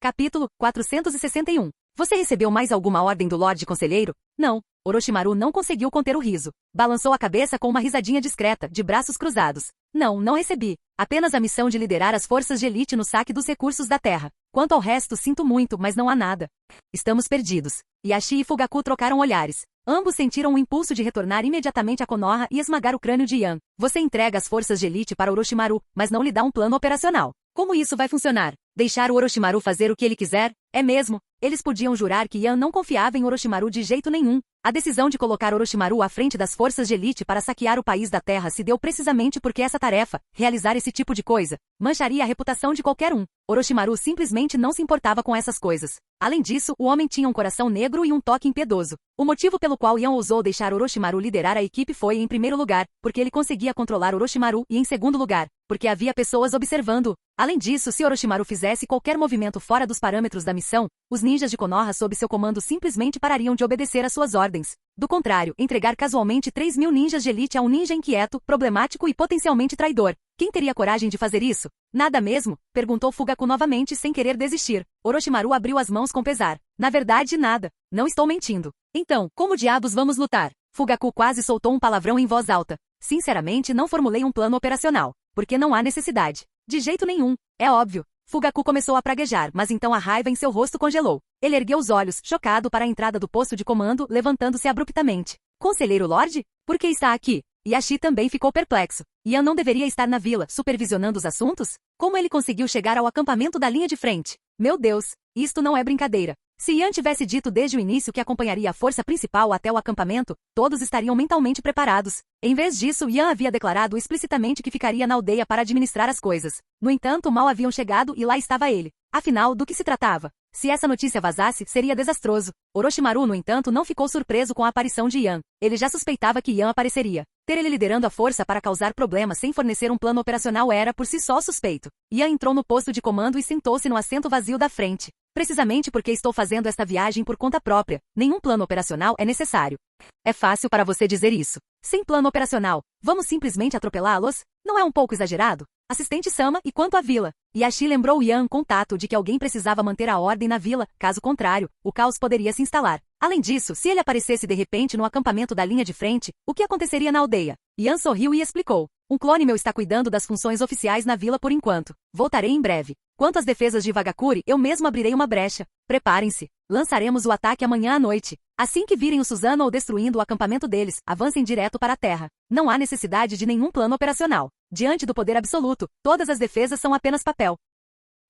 Capítulo 461. Você recebeu mais alguma ordem do Lorde Conselheiro? Não. Orochimaru não conseguiu conter o riso. Balançou a cabeça com uma risadinha discreta, de braços cruzados. Não recebi. Apenas a missão de liderar as forças de elite no saque dos recursos da Terra. Quanto ao resto, sinto muito, mas não há nada. Estamos perdidos. Yashi e Fugaku trocaram olhares. Ambos sentiram o impulso de retornar imediatamente a Konoha e esmagar o crânio de Ian. Você entrega as forças de elite para Orochimaru, mas não lhe dá um plano operacional. Como isso vai funcionar? Deixar o Orochimaru fazer o que ele quiser? É mesmo? Eles podiam jurar que Ian não confiava em Orochimaru de jeito nenhum. A decisão de colocar Orochimaru à frente das forças de elite para saquear o país da Terra se deu precisamente porque essa tarefa, realizar esse tipo de coisa, mancharia a reputação de qualquer um. Orochimaru simplesmente não se importava com essas coisas. Além disso, o homem tinha um coração negro e um toque impiedoso. O motivo pelo qual Ian ousou deixar Orochimaru liderar a equipe foi, em primeiro lugar, porque ele conseguia controlar Orochimaru e, em segundo lugar, porque havia pessoas observando-o. Além disso, se Orochimaru fizesse qualquer movimento fora dos parâmetros da missão, os ninjas de Konoha sob seu comando simplesmente parariam de obedecer às suas ordens. Do contrário, entregar casualmente 3.000 ninjas de elite a um ninja inquieto, problemático e potencialmente traidor. Quem teria coragem de fazer isso? Nada mesmo? Perguntou Fugaku novamente sem querer desistir. Orochimaru abriu as mãos com pesar. Na verdade, nada. Não estou mentindo. Então, como diabos vamos lutar? Fugaku quase soltou um palavrão em voz alta. Sinceramente, não formulei um plano operacional. Porque não há necessidade. De jeito nenhum. É óbvio. Fugaku começou a praguejar, mas então a raiva em seu rosto congelou. Ele ergueu os olhos, chocado para a entrada do posto de comando, levantando-se abruptamente. Conselheiro Lorde? Por que está aqui? Yashi também ficou perplexo. Ian não deveria estar na vila, supervisionando os assuntos? Como ele conseguiu chegar ao acampamento da linha de frente? Meu Deus, isto não é brincadeira. Se Ian tivesse dito desde o início que acompanharia a força principal até o acampamento, todos estariam mentalmente preparados. Em vez disso, Ian havia declarado explicitamente que ficaria na aldeia para administrar as coisas. No entanto, mal haviam chegado e lá estava ele. Afinal, do que se tratava? Se essa notícia vazasse, seria desastroso. Orochimaru, no entanto, não ficou surpreso com a aparição de Ian. Ele já suspeitava que Ian apareceria. Ter ele liderando a força para causar problemas sem fornecer um plano operacional era, por si só, suspeito. Ian entrou no posto de comando e sentou-se no assento vazio da frente. Precisamente porque estou fazendo esta viagem por conta própria, nenhum plano operacional é necessário. É fácil para você dizer isso. Sem plano operacional, vamos simplesmente atropelá-los? Não é um pouco exagerado? Assistente Sama, e quanto à vila? Yashi lembrou Ian com tato de que alguém precisava manter a ordem na vila, caso contrário, o caos poderia se instalar. Além disso, se ele aparecesse de repente no acampamento da linha de frente, o que aconteceria na aldeia? Ian sorriu e explicou. Um clone meu está cuidando das funções oficiais na vila por enquanto. Voltarei em breve. Quanto às defesas de Vagakuri, eu mesmo abrirei uma brecha. Preparem-se. Lançaremos o ataque amanhã à noite. Assim que virem o Susanoo destruindo o acampamento deles, avancem direto para a terra. Não há necessidade de nenhum plano operacional. Diante do poder absoluto, todas as defesas são apenas papel.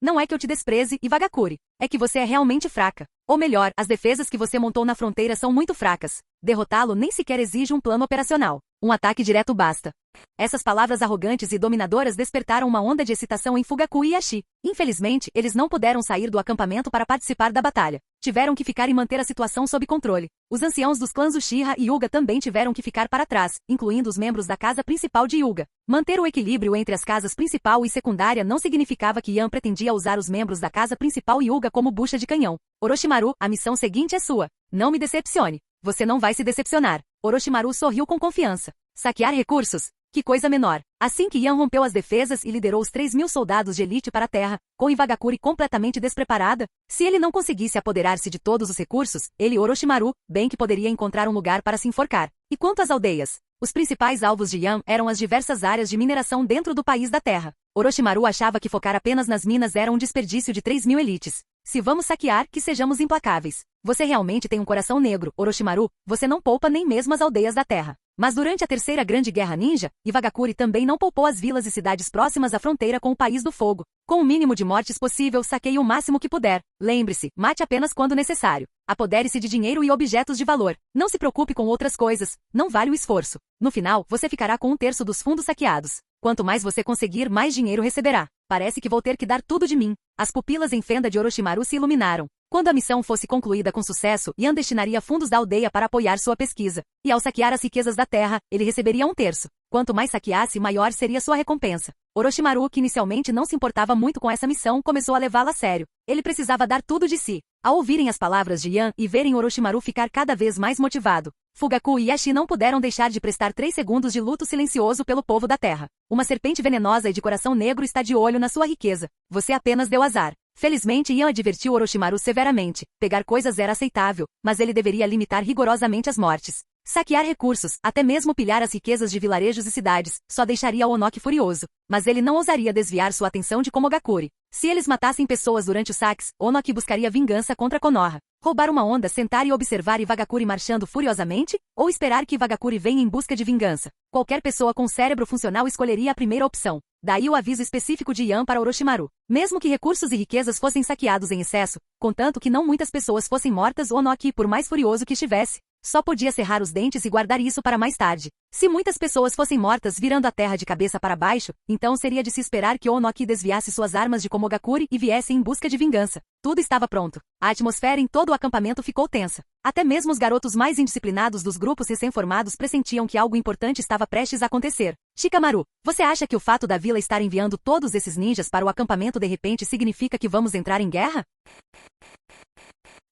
Não é que eu te despreze, Vagakuri. É que você é realmente fraca. Ou melhor, as defesas que você montou na fronteira são muito fracas. Derrotá-lo nem sequer exige um plano operacional. Um ataque direto basta. Essas palavras arrogantes e dominadoras despertaram uma onda de excitação em Fugaku e Yashi. Infelizmente, eles não puderam sair do acampamento para participar da batalha. Tiveram que ficar e manter a situação sob controle. Os anciãos dos clãs Uchiha e Hyuga também tiveram que ficar para trás, incluindo os membros da casa principal de Hyuga. Manter o equilíbrio entre as casas principal e secundária não significava que Ian pretendia usar os membros da casa principal Hyuga como bucha de canhão. Orochimaru, a missão seguinte é sua. Não me decepcione. Você não vai se decepcionar. Orochimaru sorriu com confiança. Saquear recursos? Que coisa menor. Assim que Ian rompeu as defesas e liderou os 3.000 soldados de elite para a terra, com Vagakuri completamente despreparada, se ele não conseguisse apoderar-se de todos os recursos, ele, Orochimaru, bem que poderia encontrar um lugar para se enforcar. E quanto às aldeias? Os principais alvos de Ian eram as diversas áreas de mineração dentro do país da terra. Orochimaru achava que focar apenas nas minas era um desperdício de 3.000 elites. Se vamos saquear, que sejamos implacáveis. Você realmente tem um coração negro, Orochimaru, você não poupa nem mesmo as aldeias da terra. Mas durante a Terceira Grande Guerra Ninja, Vagakuri também não poupou as vilas e cidades próximas à fronteira com o País do Fogo. Com o mínimo de mortes possível, saqueie o máximo que puder. Lembre-se, mate apenas quando necessário. Apodere-se de dinheiro e objetos de valor. Não se preocupe com outras coisas. Não vale o esforço. No final, você ficará com 1/3 dos fundos saqueados. Quanto mais você conseguir, mais dinheiro receberá. Parece que vou ter que dar tudo de mim. As pupilas em fenda de Orochimaru se iluminaram. Quando a missão fosse concluída com sucesso, Yan destinaria fundos da aldeia para apoiar sua pesquisa. E ao saquear as riquezas da terra, ele receberia 1/3. Quanto mais saqueasse, maior seria sua recompensa. Orochimaru, que inicialmente não se importava muito com essa missão, começou a levá-la a sério. Ele precisava dar tudo de si. Ao ouvirem as palavras de Yan e verem Orochimaru ficar cada vez mais motivado, Fugaku e Yashi não puderam deixar de prestar 3 segundos de luto silencioso pelo povo da terra. Uma serpente venenosa e de coração negro está de olho na sua riqueza. Você apenas deu azar. Felizmente, Yan advertiu Orochimaru severamente. Pegar coisas era aceitável, mas ele deveria limitar rigorosamente as mortes. Saquear recursos, até mesmo pilhar as riquezas de vilarejos e cidades, só deixaria o Onoki furioso. Mas ele não ousaria desviar sua atenção de Komogakure. Se eles matassem pessoas durante os saques, Onoki buscaria vingança contra Konoha. Roubar uma onda, sentar e observar Iwagakure marchando furiosamente? Ou esperar que Iwagakure venha em busca de vingança? Qualquer pessoa com cérebro funcional escolheria a primeira opção. Daí o aviso específico de Yan para Orochimaru. Mesmo que recursos e riquezas fossem saqueados em excesso, contanto que não muitas pessoas fossem mortas, Onoki, por mais furioso que estivesse, só podia cerrar os dentes e guardar isso para mais tarde. Se muitas pessoas fossem mortas virando a terra de cabeça para baixo, então seria de se esperar que Onoki desviasse suas armas de Komogakure e viesse em busca de vingança. Tudo estava pronto. A atmosfera em todo o acampamento ficou tensa. Até mesmo os garotos mais indisciplinados dos grupos recém-formados pressentiam que algo importante estava prestes a acontecer. Shikamaru, você acha que o fato da vila estar enviando todos esses ninjas para o acampamento de repente significa que vamos entrar em guerra?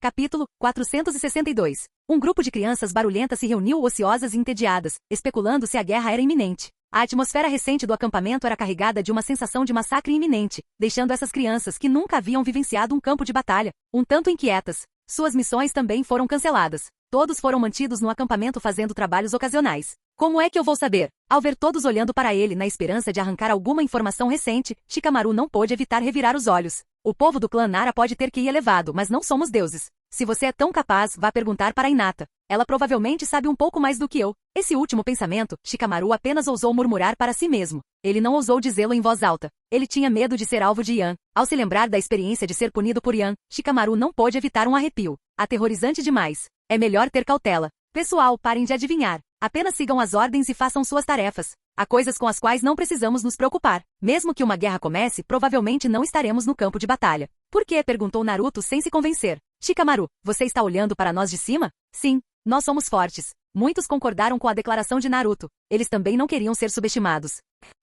Capítulo 462. Um grupo de crianças barulhentas se reuniu ociosas e entediadas, especulando se a guerra era iminente. A atmosfera recente do acampamento era carregada de uma sensação de massacre iminente, deixando essas crianças que nunca haviam vivenciado um campo de batalha, um tanto inquietas. Suas missões também foram canceladas. Todos foram mantidos no acampamento fazendo trabalhos ocasionais. Como é que eu vou saber? Ao ver todos olhando para ele na esperança de arrancar alguma informação recente, Shikamaru não pôde evitar revirar os olhos. O povo do clã Nara pode ter QI elevado, mas não somos deuses. Se você é tão capaz, vá perguntar para Hinata. Ela provavelmente sabe um pouco mais do que eu. Esse último pensamento, Shikamaru apenas ousou murmurar para si mesmo. Ele não ousou dizê-lo em voz alta. Ele tinha medo de ser alvo de Yan. Ao se lembrar da experiência de ser punido por Yan, Shikamaru não pôde evitar um arrepio. Aterrorizante demais. É melhor ter cautela. Pessoal, parem de adivinhar. Apenas sigam as ordens e façam suas tarefas. Há coisas com as quais não precisamos nos preocupar. Mesmo que uma guerra comece, provavelmente não estaremos no campo de batalha. Por quê? Perguntou Naruto sem se convencer. Shikamaru, você está olhando para nós de cima? Sim, nós somos fortes. Muitos concordaram com a declaração de Naruto. Eles também não queriam ser subestimados.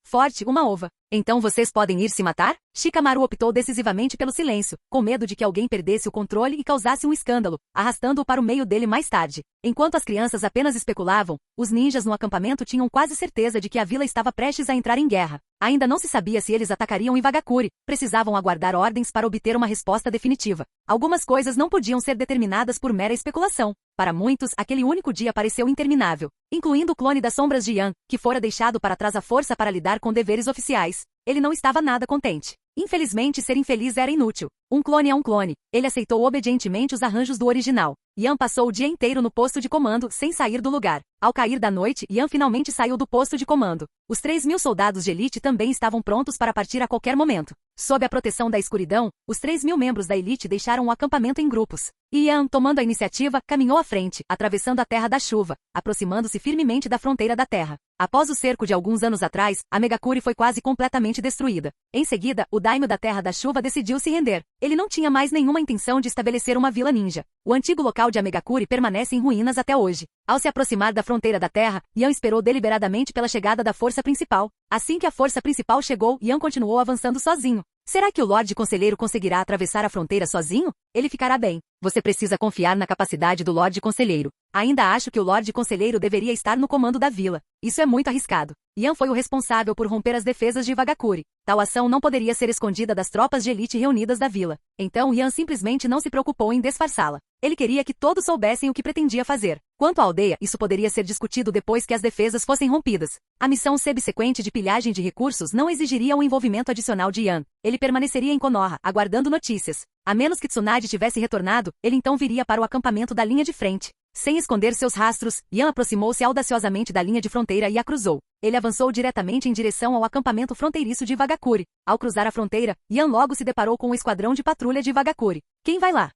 Forte, uma ova. Então vocês podem ir se matar? Shikamaru optou decisivamente pelo silêncio, com medo de que alguém perdesse o controle e causasse um escândalo, arrastando-o para o meio dele mais tarde. Enquanto as crianças apenas especulavam, os ninjas no acampamento tinham quase certeza de que a vila estava prestes a entrar em guerra. Ainda não se sabia se eles atacariam Iwagakure. Precisavam aguardar ordens para obter uma resposta definitiva. Algumas coisas não podiam ser determinadas por mera especulação. Para muitos, aquele único dia pareceu interminável, incluindo o clone das sombras de Yan, que fora deixado para trás à força para lidar com deveres oficiais. Ele não estava nada contente. Infelizmente, ser infeliz era inútil. Um clone é um clone. Ele aceitou obedientemente os arranjos do original. Yan passou o dia inteiro no posto de comando, sem sair do lugar. Ao cair da noite, Yan finalmente saiu do posto de comando. Os 3.000 soldados de elite também estavam prontos para partir a qualquer momento. Sob a proteção da escuridão, os 3.000 membros da elite deixaram o acampamento em grupos. E Yan, tomando a iniciativa, caminhou à frente, atravessando a Terra da Chuva, aproximando-se firmemente da fronteira da Terra. Após o cerco de alguns anos atrás, a Megakure foi quase completamente destruída. Em seguida, o daimyo da Terra da Chuva decidiu se render. Ele não tinha mais nenhuma intenção de estabelecer uma vila ninja. O antigo local de Amegakure permanece em ruínas até hoje. Ao se aproximar da fronteira da Terra, Yan esperou deliberadamente pela chegada da força principal. Assim que a força principal chegou, Yan continuou avançando sozinho. Será que o Lorde Conselheiro conseguirá atravessar a fronteira sozinho? Ele ficará bem. Você precisa confiar na capacidade do Lorde Conselheiro. Ainda acho que o Lorde Conselheiro deveria estar no comando da vila. Isso é muito arriscado. Yan foi o responsável por romper as defesas de Iwagakure. Tal ação não poderia ser escondida das tropas de elite reunidas da vila. Então Yan simplesmente não se preocupou em disfarçá-la. Ele queria que todos soubessem o que pretendia fazer. Quanto à aldeia, isso poderia ser discutido depois que as defesas fossem rompidas. A missão subsequente de pilhagem de recursos não exigiria um envolvimento adicional de Yan. Ele permaneceria em Konoha, aguardando notícias. A menos que Tsunade tivesse retornado, ele então viria para o acampamento da linha de frente. Sem esconder seus rastros, Yan aproximou-se audaciosamente da linha de fronteira e a cruzou. Ele avançou diretamente em direção ao acampamento fronteiriço de Iwagakure. Ao cruzar a fronteira, Yan logo se deparou com um esquadrão de patrulha de Iwagakure. Quem vai lá?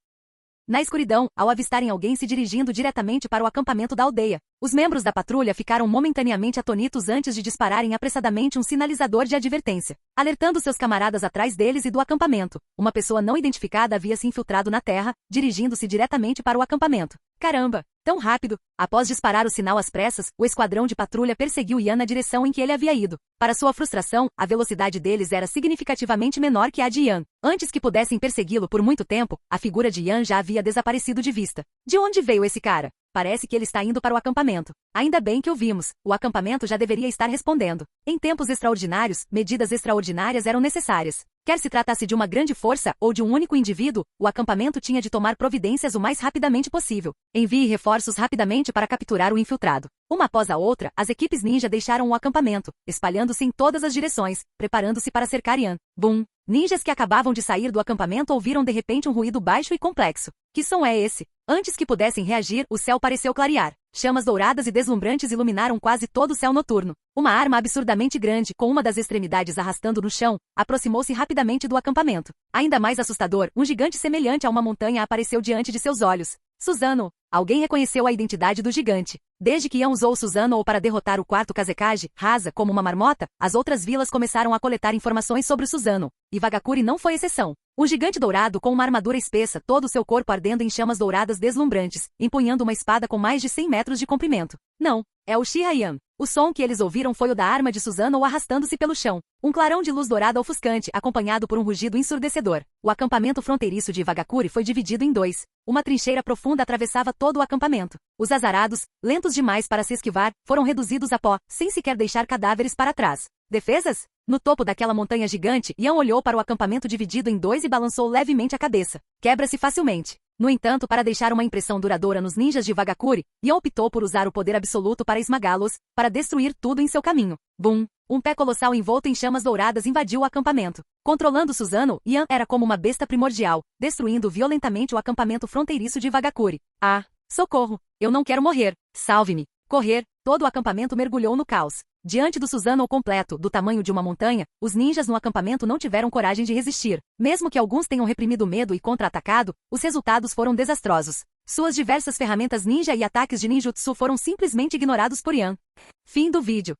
Na escuridão, ao avistarem alguém se dirigindo diretamente para o acampamento da aldeia, Os membros da patrulha ficaram momentaneamente atônitos antes de dispararem apressadamente um sinalizador de advertência, alertando seus camaradas atrás deles e do acampamento. Uma pessoa não identificada havia se infiltrado na terra, dirigindo-se diretamente para o acampamento. Caramba! Tão rápido! Após disparar o sinal às pressas, o esquadrão de patrulha perseguiu Ian na direção em que ele havia ido. Para sua frustração, a velocidade deles era significativamente menor que a de Ian. Antes que pudessem persegui-lo por muito tempo, a figura de Ian já havia desaparecido de vista. De onde veio esse cara? Parece que ele está indo para o acampamento. Ainda bem que o vimos. O acampamento já deveria estar respondendo. Em tempos extraordinários, medidas extraordinárias eram necessárias. Quer se tratasse de uma grande força ou de um único indivíduo, o acampamento tinha de tomar providências o mais rapidamente possível. Envie reforços rapidamente para capturar o infiltrado. Uma após a outra, as equipes ninja deixaram o acampamento, espalhando-se em todas as direções, preparando-se para cercar Ian. Boom! Ninjas que acabavam de sair do acampamento ouviram de repente um ruído baixo e complexo. Que som é esse? Antes que pudessem reagir, o céu pareceu clarear. Chamas douradas e deslumbrantes iluminaram quase todo o céu noturno. Uma arma absurdamente grande, com uma das extremidades arrastando no chão, aproximou-se rapidamente do acampamento. Ainda mais assustador, um gigante semelhante a uma montanha apareceu diante de seus olhos. Suzano! Alguém reconheceu a identidade do gigante. Desde que Ian usou Suzano para derrotar o quarto Kazekage, rasa como uma marmota, as outras vilas começaram a coletar informações sobre o Suzano. E Vagakuri não foi exceção. Um gigante dourado com uma armadura espessa, todo o seu corpo ardendo em chamas douradas deslumbrantes, empunhando uma espada com mais de 100 metros de comprimento. Não, é o Shira Ian. O som que eles ouviram foi o da arma de Suzano arrastando-se pelo chão. Um clarão de luz dourada ofuscante, acompanhado por um rugido ensurdecedor. O acampamento fronteiriço de Vagakuri foi dividido em dois. Uma trincheira profunda atravessava todo o acampamento. Os azarados, lentos demais para se esquivar, foram reduzidos a pó, sem sequer deixar cadáveres para trás. Defesas? No topo daquela montanha gigante, Ian olhou para o acampamento dividido em dois e balançou levemente a cabeça. Quebra-se facilmente. No entanto, para deixar uma impressão duradoura nos ninjas de Vagakuri, Ian optou por usar o poder absoluto para esmagá-los, para destruir tudo em seu caminho. Boom! Um pé colossal envolto em chamas douradas invadiu o acampamento. Controlando Suzano, Ian era como uma besta primordial, destruindo violentamente o acampamento fronteiriço de Vagakuri. Ah! Socorro! Eu não quero morrer! Salve-me! Correr! Todo o acampamento mergulhou no caos. Diante do Suzano completo, do tamanho de uma montanha, os ninjas no acampamento não tiveram coragem de resistir. Mesmo que alguns tenham reprimido o medo e contra-atacado, os resultados foram desastrosos. Suas diversas ferramentas ninja e ataques de ninjutsu foram simplesmente ignorados por Ian. Fim do vídeo.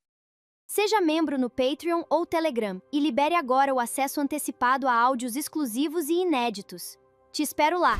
Seja membro no Patreon ou Telegram e libere agora o acesso antecipado a áudios exclusivos e inéditos. Te espero lá!